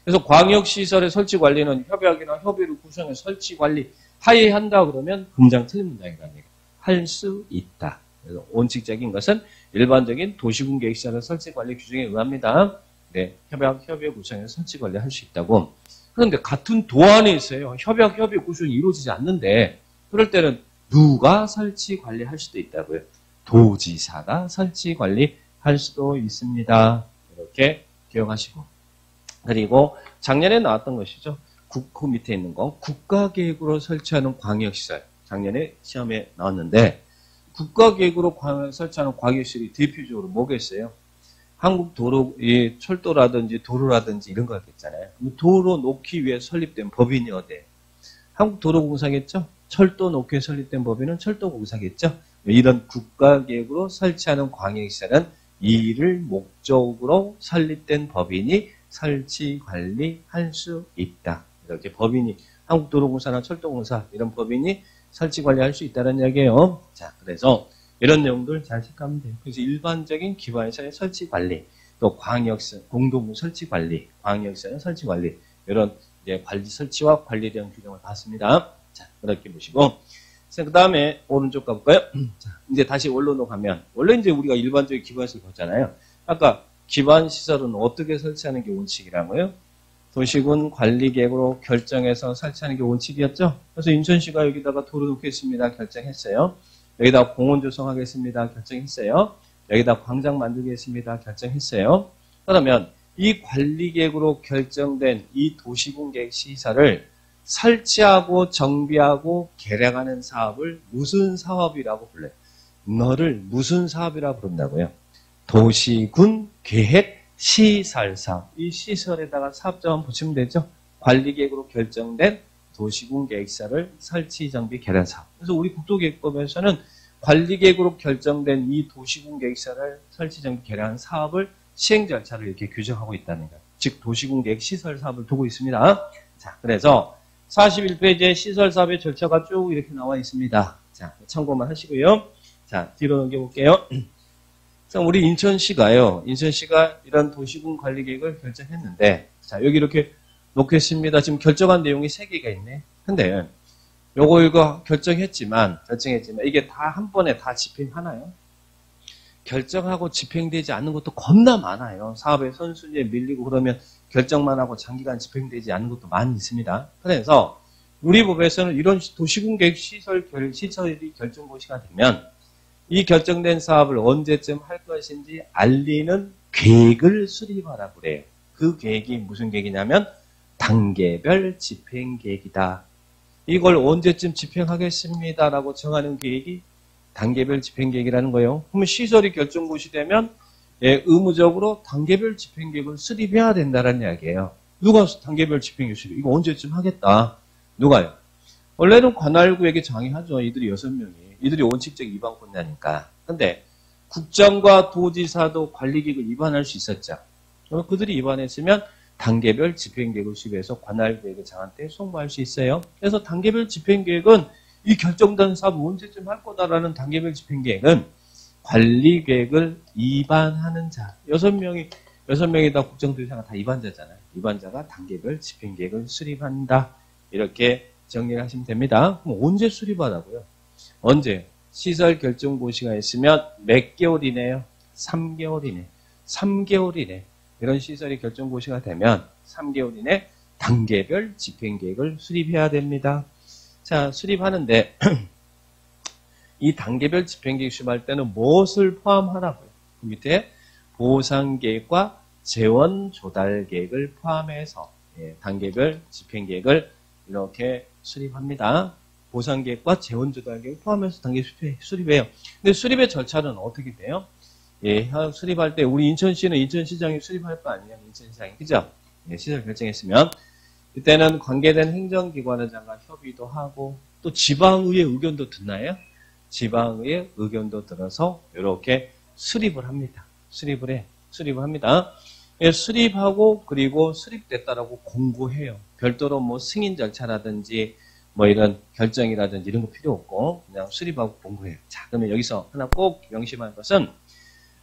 그래서 광역시설의 설치 관리는 협약이나 협의를 구성해서 설치 관리 하에 한다 그러면 금장 틀린 문장이라니까. 할 수 있다. 그래서 원칙적인 것은 일반적인 도시군 계획시설의 설치 관리 규정에 의합니다. 네, 협약, 협의 구성해서 설치 관리 할 수 있다고. 그런데 같은 도안에 있어요. 협약, 협의 구성이 이루어지지 않는데 그럴 때는 누가 설치 관리할 수도 있다고요. 도지사가 설치 관리할 수도 있습니다. 이렇게 기억하시고. 그리고 작년에 나왔던 것이죠. 그 밑에 있는 거 국가계획으로 설치하는 광역시설. 작년에 시험에 나왔는데 국가계획으로 설치하는 광역시설이 대표적으로 뭐겠어요? 한국 도로, 철도라든지 도로라든지 이런 거겠잖아요. 도로 놓기 위해 설립된 법인이 어디예요? 한국도로공사겠죠? 철도 놓기 위해 설립된 법인은 철도공사겠죠? 이런 국가계획으로 설치하는 광역시설은 이를 목적으로 설립된 법인이 설치 관리할 수 있다. 이렇게 법인이 한국도로공사나 철도공사 이런 법인이 설치 관리할 수 있다는 이야기예요. 자, 그래서 이런 내용들 잘 체크하면 돼요. 그래서 일반적인 기반시설의 설치 관리, 또 광역시설, 공동 설치 관리, 광역시설의 설치 관리 이런 이제 관리 설치와 관리에 대한 규정을 봤습니다. 자, 그렇게 보시고. 자, 그 다음에 오른쪽 가볼까요? 자, 이제 다시 원론으로 가면, 원래 이제 우리가 일반적인 기반시설 봤잖아요. 아까 기반시설은 어떻게 설치하는 게 원칙이라고요? 도시군 관리계획으로 결정해서 설치하는 게 원칙이었죠? 그래서 인천시가 여기다가 도로 놓겠습니다. 결정했어요. 여기다 공원 조성하겠습니다. 결정했어요. 여기다 광장 만들겠습니다. 결정했어요. 그러면 이 관리계획으로 결정된 이 도시군 계획 시설을 설치하고 정비하고 개량하는 사업을 무슨 사업이라고 불러요? 너를 무슨 사업이라고 부른다고요? 도시군 계획 시설 사업. 이 시설에다가 사업자만 붙이면 되죠. 관리계획으로 결정된 도시군 계획시설을 설치, 정비, 개량 사업. 그래서 우리 국토계획법에서는 관리계획으로 결정된 이 도시군 계획시설을 설치, 정비, 개량한 사업을 시행 절차를 이렇게 규정하고 있다는 거예요. 즉 도시군 계획 시설 사업을 두고 있습니다. 자, 그래서 41페이지에 시설 사업의 절차가 쭉 이렇게 나와 있습니다. 자, 참고만 하시고요. 자, 뒤로 넘겨볼게요. 자, 우리 인천시가요. 인천시가 이런 도시군 관리 계획을 결정했는데, 자, 여기 이렇게 놓겠습니다. 지금 결정한 내용이 3개가 있네. 근데 이거 결정했지만 이게 다 한 번에 다 집행하나요? 결정하고 집행되지 않는 것도 겁나 많아요. 사업의 선순위에 밀리고 그러면 결정만 하고 장기간 집행되지 않는 것도 많이 있습니다. 그래서 우리 법에서는 이런 도시군 계획 시설이 결정 고시가 되면 이 결정된 사업을 언제쯤 할 것인지 알리는 계획을 수립하라 그래요. 그 계획이 무슨 계획이냐면 단계별 집행 계획이다. 이걸 언제쯤 집행하겠습니다라고 정하는 계획이 단계별 집행 계획이라는 거예요. 그러면 시설이 결정 고시되면 의무적으로 단계별 집행 계획을 수립해야 된다는 이야기예요. 누가 단계별 집행 계획 수립? 이거 언제쯤 하겠다. 누가요? 원래는 관할구에게 장의하죠. 이들이 6명이. 이들이 원칙적 위반권자니까. 근데 국정과 도지사도 관리계획을 위반할 수 있었죠. 그들이 위반했으면 단계별 집행계획을 수립해서 관할구에게 장한테 송부할 수 있어요. 그래서 단계별 집행계획은 이 결정된 사업 언제쯤 할 거다라는 단계별 집행계획은 관리계획을 위반하는 자. 6명이 다 국정도지사가 다 위반자잖아요. 위반자가 단계별 집행계획을 수립한다. 이렇게 정리를 하시면 됩니다. 그럼 언제 수립하라고요? 언제? 시설 결정 고시가 있으면 몇 개월 이내요? 3개월 이내. 3개월 이내. 이런 시설이 결정 고시가 되면 3개월 이내 단계별 집행계획을 수립해야 됩니다. 자, 수립하는데 이 단계별 집행계획 수립할 때는 무엇을 포함하라고요? 그 밑에 보상계획과 재원조달계획을 포함해서 단계별 집행계획을 이렇게 수립합니다. 보상계획과 재원조달계획을 포함해서 단계 수립해요. 근데 수립의 절차는 어떻게 돼요? 수립할 때 우리 인천시는 인천시장이 수립할 거 아니에요? 인천시장이. 그죠? 시설 결정했으면 이때는 관계된 행정기관장과 협의도 하고 또 지방의회 의견도 듣나요? 지방의회 의견도 들어서 이렇게 수립을 합니다. 수립을 합니다. 수립하고 그리고 수립됐다라고 공고해요. 별도로 뭐 승인 절차라든지 뭐 이런 결정이라든지 이런 거 필요 없고 그냥 수립하고 공고해요. 자, 그러면 여기서 하나 꼭 명심할 것은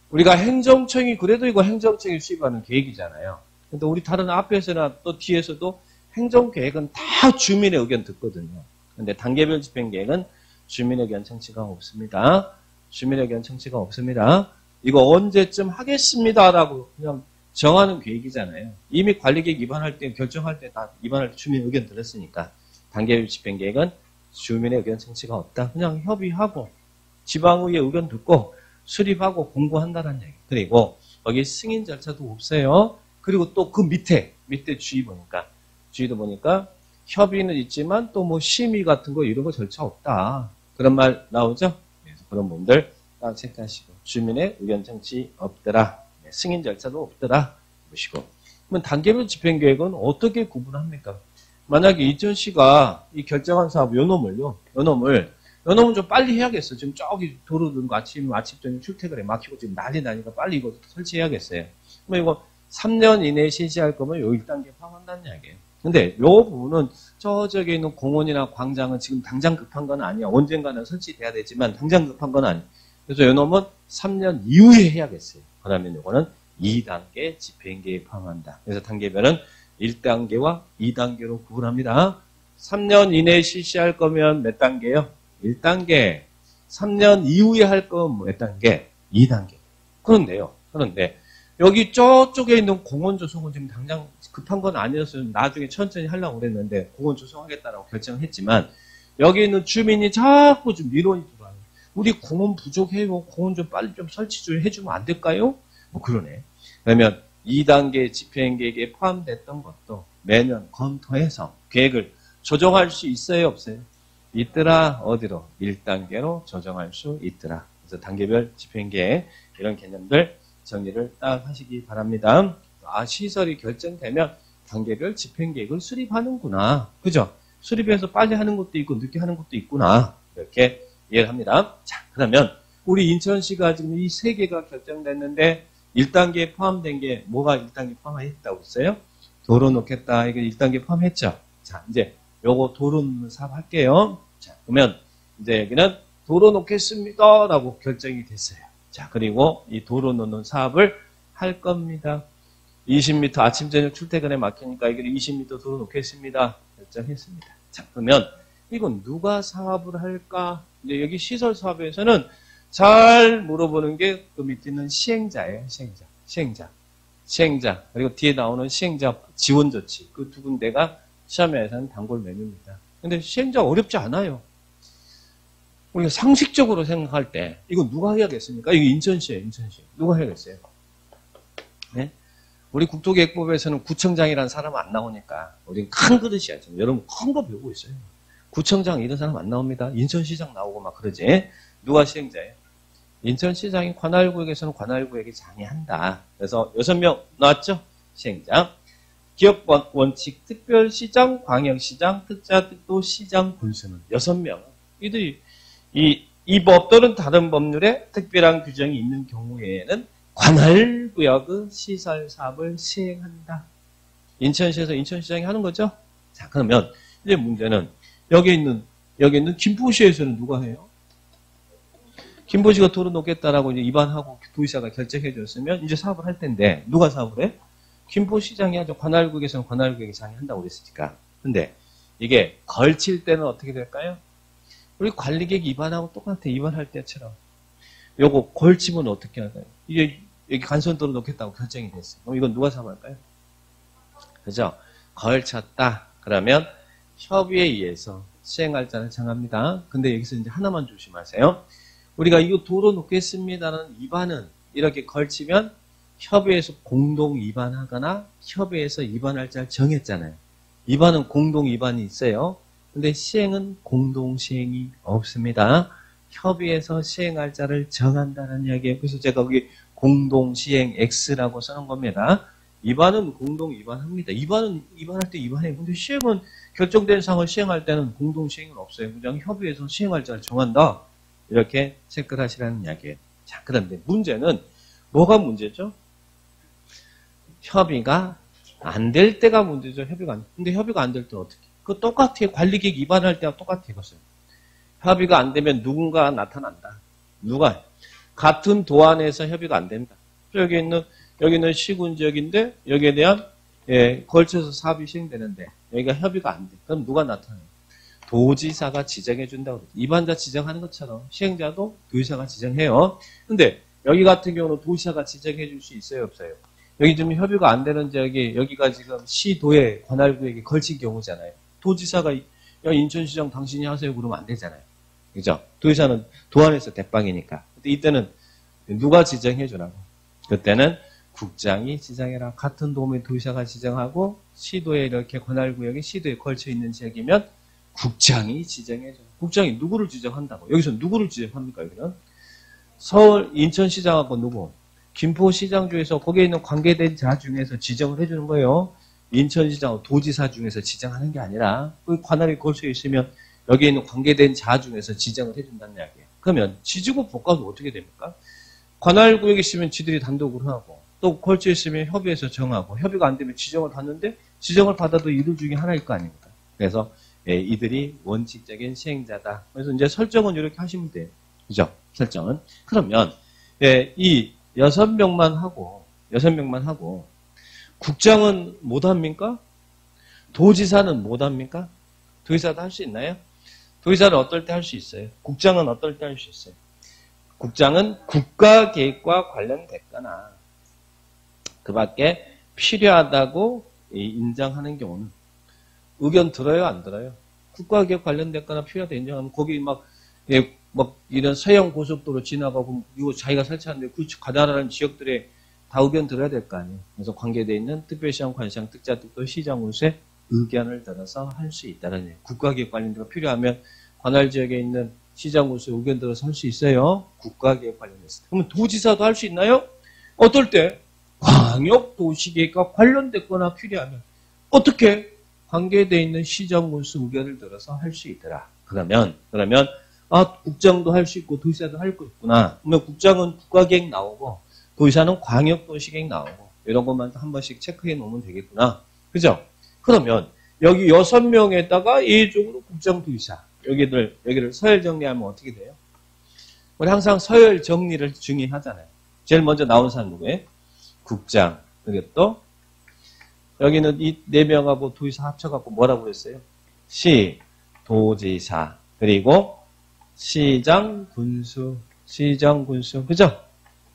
우리가 행정청이 그래도 이거 행정청이 수립하는 계획이잖아요. 근데 우리 다른 앞에서나 또 뒤에서도 행정계획은 다 주민의 의견 듣거든요. 근데 단계별 집행계획은 주민의 의견 청취가 없습니다. 주민의 의견 청취가 없습니다. 이거 언제쯤 하겠습니다라고 그냥 정하는 계획이잖아요. 이미 관리계획 위반할 때, 결정할 때 다 위반할 때 주민 의견 들었으니까 단계별 집행계획은 주민의 의견 청취가 없다. 그냥 협의하고 지방의회 의견 듣고 수립하고 공고한다는 얘기. 그리고 거기 승인 절차도 없어요. 그리고 또 그 밑에 주의도 보니까 협의는 있지만 또 뭐 심의 같은 거 이런 거 절차 없다. 그런 말 나오죠? 그래서 그런 분들 딱 체크하시고 주민의 의견 청취 없더라. 승인 절차도 없더라. 보시고. 그러면 단계별 집행계획은 어떻게 구분합니까? 만약에 이천시가 이 결정한 사업 요놈을 좀 빨리 해야겠어. 지금 저기 도로 들고 아침 저녁 출퇴근에 막히고 지금 난리 나니까 빨리 이거 설치해야겠어요. 그럼 이거 3년 이내에 실시할 거면 요 1단계 포함한다는 이야기예요. 근데 요 부분은 저쪽에 있는 공원이나 광장은 지금 당장 급한 건 아니야. 언젠가는 설치돼야 되지만 당장 급한 건 아니야. 그래서 요 놈은 3년 이후에 해야겠어요. 그러면 요거는 2단계 집행계획에 포함한다. 그래서 단계별은 1단계와 2단계로 구분합니다. 3년 이내에 실시할 거면 몇 단계요? 1단계. 3년 이후에 할 거면 몇 단계? 2단계. 그런데 여기 저쪽에 있는 공원 조성은 지금 당장 급한 건 아니었어요. 나중에 천천히 하려고 그랬는데 공원 조성하겠다라고 결정했지만 여기 있는 주민이 자꾸 좀 민원이 들어와요. 우리 공원 부족해요. 공원 좀 빨리 좀 설치 좀 해주면 안 될까요? 뭐 그러네. 그러면 2단계 집행계획에 포함됐던 것도 매년 검토해서 계획을 조정할 수 있어요? 없어요? 있더라. 어디로? 1단계로 조정할 수 있더라. 그래서 단계별 집행계획 이런 개념들 정리를 딱 하시기 바랍니다. 아, 시설이 결정되면 단계별 집행계획을 수립하는구나. 그죠? 수립해서 빨리 하는 것도 있고 늦게 하는 것도 있구나. 이렇게 이해를 합니다. 자, 그러면 우리 인천시가 지금 이 세 개가 결정됐는데 1단계에 포함된 게 뭐가 1단계 포함했다고 했어요? 도로 놓겠다. 이거 1단계 포함했죠? 자, 이제 요거 도로 놓는 사업 할게요. 자, 그러면 이제 여기는 도로 놓겠습니다. 라고 결정이 됐어요. 자, 그리고 이 도로 놓는 사업을 할 겁니다. 20m 아침, 저녁 출퇴근에 막히니까 이걸 20m 도로 놓겠습니다. 결정했습니다. 자, 그러면 이건 누가 사업을 할까? 이제 여기 시설 사업에서는 잘 물어보는 게 그 밑에 있는 시행자예요. 시행자. 그리고 뒤에 나오는 시행자 지원 조치. 그 두 군데가 시험에서는 단골 메뉴입니다. 근데 시행자 어렵지 않아요. 우리가 상식적으로 생각할 때 이거 누가 해야겠습니까? 이거 인천시예요. 누가 해야겠어요? 네? 우리 국토계획법에서는 구청장이라는 사람 안 나오니까 우리는 큰 그릇이야. 여러분 큰 거 배우고 있어요. 구청장 이런 사람 안 나옵니다. 인천시장 나오고 막 그러지. 누가 시행자예요? 인천시장이 관할구역에서는 관할구역이 장애한다. 그래서 6명 나왔죠? 시행자. 기업 원칙, 특별시장, 광역시장, 특자특도시장 군수는 6명. 이들이 이 법 또는 다른 법률에 특별한 규정이 있는 경우에는 관할구역의 시설 사업을 시행한다. 인천시에서 인천시장이 하는 거죠? 자, 그러면 이제 문제는 여기 있는 김포시에서는 누가 해요? 김포시가 도로 놓겠다라고 이제 입안하고 도지사가 결정해 줬으면 이제 사업을 할 텐데 누가 사업을 해? 김포시장이 하죠. 관할구역에서는 관할구역이 장애한다고 그랬으니까. 근데 이게 걸칠 때는 어떻게 될까요? 우리 관리계획 입안하고 똑같아. 입안할 때처럼. 요거 걸치면 어떻게 할까요? 이게 여기 간선도로 놓겠다고 결정이 됐어요. 그럼 이건 누가 사업할까요? 그죠? 걸쳤다. 그러면 협의에 의해서 시행할자를 정합니다. 근데 여기서 이제 하나만 조심하세요. 우리가 이거 도로 놓겠습니다는 입안은 이렇게 걸치면 협의에서 공동 입안하거나 협의에서 입안할자를 정했잖아요. 입안은 공동 입안이 있어요. 근데 시행은 공동 시행이 없습니다. 협의에서 시행할자를 정한다는 이야기예요. 그래서 제가 거기 공동 시행 X라고 써놓은 겁니다. 입안은 공동 입안합니다. 입안은 입안할 때 입안해요. 근데 시행은 결정된 사항을 시행할 때는 공동 시행은 없어요. 그냥 협의해서 시행할자를 정한다. 이렇게 체크를 하시라는 이야기예요. 자, 그런데 문제는 뭐가 문제죠? 협의가 안 될 때가 문제죠. 근데 협의가 안 될 때 어떻게? 그 똑같아요. 관리계획 위반할 때와 똑같아요. 이것은. 협의가 안 되면 누군가 나타난다. 누가? 같은 도안에서 협의가 안 된다. 여기는 시군 지역인데 여기에 대한 걸쳐서 사업이 시행되는데 여기가 협의가 안 돼. 그럼 누가 나타나요? 도지사가 지정해 준다고 그러죠. 입안자 지정하는 것처럼 시행자도 도지사가 지정해요. 근데 여기 같은 경우는 도지사가 지정해 줄 수 있어요, 없어요? 여기 좀 협의가 안 되는 지역이 여기가 지금 시도의 관할구역에 걸친 경우잖아요. 도지사가 야, 인천시장 당신이 하세요 그러면 안 되잖아요. 그죠? 도의사는 도안에서 대빵이니까. 근데 이때는 누가 지정해주라고? 그때는 국장이 지정해라. 같은 도면 도의사가 지정하고 시도에 이렇게 관할구역이 시도에 걸쳐 있는 지역이면 국장이 지정해줘. 국장이 누구를 지정한다고? 여기서 누구를 지정합니까? 여기는 서울 인천시장하고 누구? 김포시장 중에서 거기에 있는 관계된 자 중에서 지정을 해주는 거예요. 인천시장 도지사 중에서 지정하는 게 아니라 그 관할에 걸쳐 있으면 여기에 있는 관계된 자 중에서 지정을 해준다는 이야기예요. 그러면 지지구 복합은 어떻게 됩니까? 관할구역이 있으면 지들이 단독으로 하고 또 걸쳐 있으면 협의해서 정하고 협의가 안 되면 지정을 받는데 지정을 받아도 이들 중에 하나일 거 아닙니까? 그래서 이들이 원칙적인 시행자다. 그래서 이제 설정은 이렇게 하시면 돼요. 그죠? 설정은. 그러면 이 6명만 하고 국장은 못합니까? 도지사는 못합니까? 도지사도 할 수 있나요? 도지사는 어떨 때 할 수 있어요? 국장은 어떨 때 할 수 있어요? 국장은 국가계획과 관련됐거나 그 밖에 필요하다고 인정하는 경우는 의견 들어요? 안 들어요? 국가계획 관련됐거나 필요하다 인정하면 거기 막 이런 서형 고속도로 지나가고 이거 자기가 설치하는데 그 가다라는 지역들에 다 의견 들어야 될 거 아니에요. 그래서 관계되어 있는 특별시장, 관시장, 특자특도, 시장, 군수의 의견을 들어서 할 수 있다는 얘기예요. 국가계획 관련돼서 필요하면 관할 지역에 있는 시장, 군수의 의견 들어서 할 수 있어요. 국가계획 관련돼서. 그러면 도지사도 할 수 있나요? 어떨 때? 광역도시계획과 관련됐거나 필요하면 어떻게? 관계되어 있는 시장, 군수 의견을 들어서 할 수 있더라. 그러면 국장도 할 수 있고 도지사도 할 거 있구나. 그러면 국장은 국가계획 나오고 도지사는 광역도시계획 나오고 이런 것만 한 번씩 체크해 놓으면 되겠구나. 그죠? 그러면 여기 6명에다가 예외적으로 국장, 도지사 여기를 서열 정리하면 어떻게 돼요? 우리 항상 서열 정리를 중요하잖아요. 제일 먼저 나온 사람 누구예요? 국장. 그리고 또 여기는 이 4명하고 도지사 합쳐갖고 뭐라고 그랬어요? 시, 도지사, 그리고 시장, 군수. 그죠?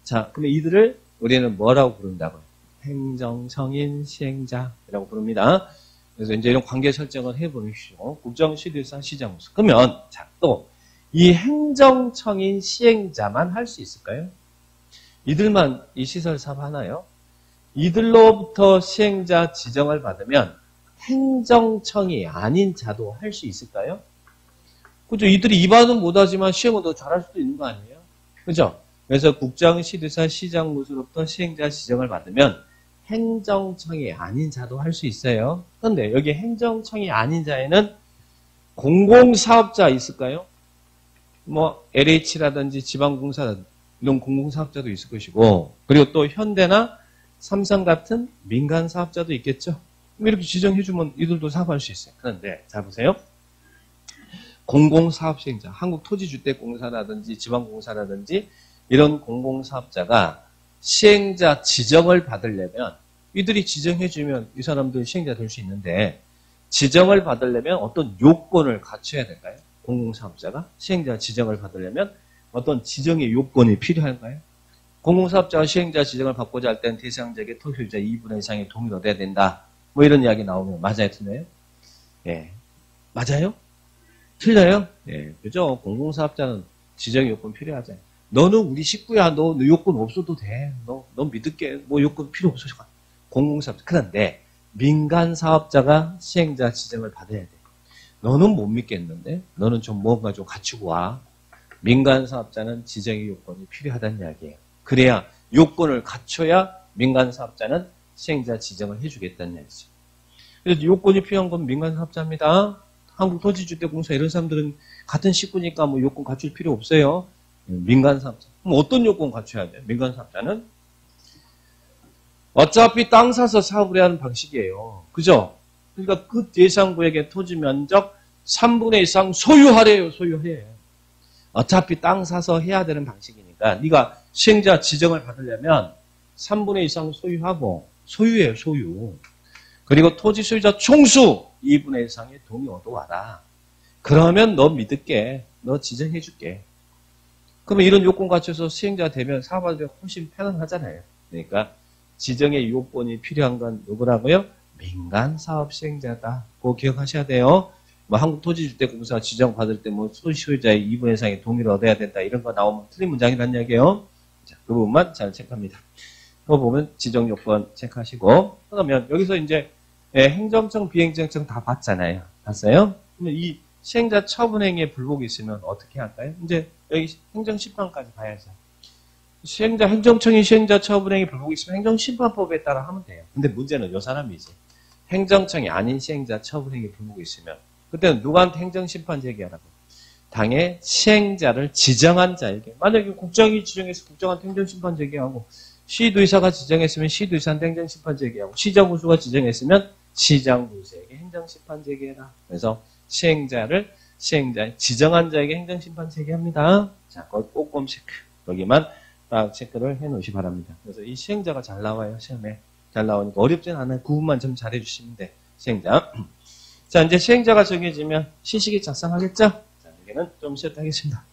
자, 그러면 이들을 우리는 뭐라고 부른다고요? 행정청인 시행자라고 부릅니다. 그래서 이제 이런 관계 설정을 해보십시오. 국정, 시도지사, 시장, 군수. 그러면, 자, 또, 이 행정청인 시행자만 할 수 있을까요? 이들만 이 시설 사업 하나요? 이들로부터 시행자 지정을 받으면 행정청이 아닌 자도 할 수 있을까요? 그죠? 이들이 입안은 못하지만 시행은 더 잘할 수도 있는 거 아니에요? 그죠? 그래서 국장, 시도지사, 시장, 군수로부터 시행자 지정을 받으면 행정청이 아닌 자도 할 수 있어요. 그런데 여기 행정청이 아닌 자에는 공공사업자 있을까요? 뭐 LH라든지 지방공사 이런 공공사업자도 있을 것이고 그리고 또 현대나 삼성 같은 민간사업자도 있겠죠. 이렇게 지정해주면 이들도 사업할 수 있어요. 그런데 잘 보세요. 공공사업 시행자, 한국토지주택공사라든지 지방공사라든지 이런 공공사업자가 시행자 지정을 받으려면 이들이 지정해주면 이 사람들 시행자 될 수 있는데 지정을 받으려면 어떤 요건을 갖춰야 될까요? 공공사업자가 시행자 지정을 받으려면 어떤 지정의 요건이 필요할까요? 공공사업자가 시행자 지정을 받고자 할 때는 대상자에게 토지소유자 2분의 1 이상의 동의를 얻어야 된다. 뭐 이런 이야기 나오면 맞아요? 틀려요? 예. 맞아요? 틀려요? 예. 그죠? 공공사업자는 지정 요건 필요하잖아요. 너는 우리 식구야. 너 요건 없어도 돼. 너 믿을게. 뭐 요건 필요 없어. 공공사업자. 그런데 민간사업자가 시행자 지정을 받아야 돼. 너는 못 믿겠는데? 너는 좀 뭔가 좀 갖추고 와. 민간사업자는 지정의 요건이 필요하다는 이야기예요. 그래야 요건을 갖춰야 민간사업자는 시행자 지정을 해주겠다는 얘기죠. 그래서 요건이 필요한 건 민간사업자입니다. 한국토지주택공사 이런 사람들은 같은 식구니까 뭐 요건 갖출 필요 없어요. 민간사업자. 그럼 어떤 요건 갖춰야 돼요? 민간사업자는? 어차피 땅 사서 사업을 해야 하는 방식이에요. 그죠? 그러니까 그 대상구역의 토지 면적 3분의 2 이상 소유하래요. 소유해. 어차피 땅 사서 해야 되는 방식이니까 네가 시행자 지정을 받으려면 3분의 2 이상 소유하고 소유예요. 소유. 그리고 토지 소유자 총수 2분의 1 이상의 동의 얻어와라. 그러면 너 믿을게. 너 지정해줄게. 그러면 이런 요건 갖춰서 시행자 되면 사업하기 훨씬 편안하잖아요. 그러니까 지정의 요건이 필요한 건 누구라고요? 민간사업 시행자다. 그거 기억하셔야 돼요. 뭐 한국토지주택공사 지정받을 때 뭐 소유자의 2분의 1상의 동의를 얻어야 된다 이런 거 나오면 틀린 문장이란 얘기예요. 자, 그 부분만 잘 체크합니다. 그거 보면 지정 요건 체크하시고 그러면 여기서 이제 행정청, 비행정청 다 봤잖아요. 봤어요? 그러면 이 시행자 처분행위에 불복이 있으면 어떻게 할까요? 이제 여기 행정심판까지 봐야죠. 행정청이 시행자 처분행위 불복이 있으면 행정심판법에 따라 하면 돼요. 근데 문제는 요 사람이지. 행정청이 아닌 시행자 처분행위 불복이 있으면 그때는 누구한테 행정심판 제기하라고? 당의 시행자를 지정한 자에게. 만약에 국장이 지정해서 국장한테 행정심판 제기하고 시도의사가 지정했으면 시도의사한테 행정심판 제기하고 시장군수가 지정했으면 시장군수에게 행정심판 제기해라. 그래서 시행자의 지정한 자에게 행정심판 제기합니다. 자, 그걸 꼼꼼 체크. 여기만 딱 체크를 해 놓으시 바랍니다. 그래서 이 시행자가 잘 나와요, 시험에. 잘 나오니까 어렵진 않아요. 구분만 좀 잘해 주시면 돼. 시행자. 자, 이제 시행자가 정해지면 시식이 작성하겠죠? 자, 여기는 좀 쉬었다 하겠습니다.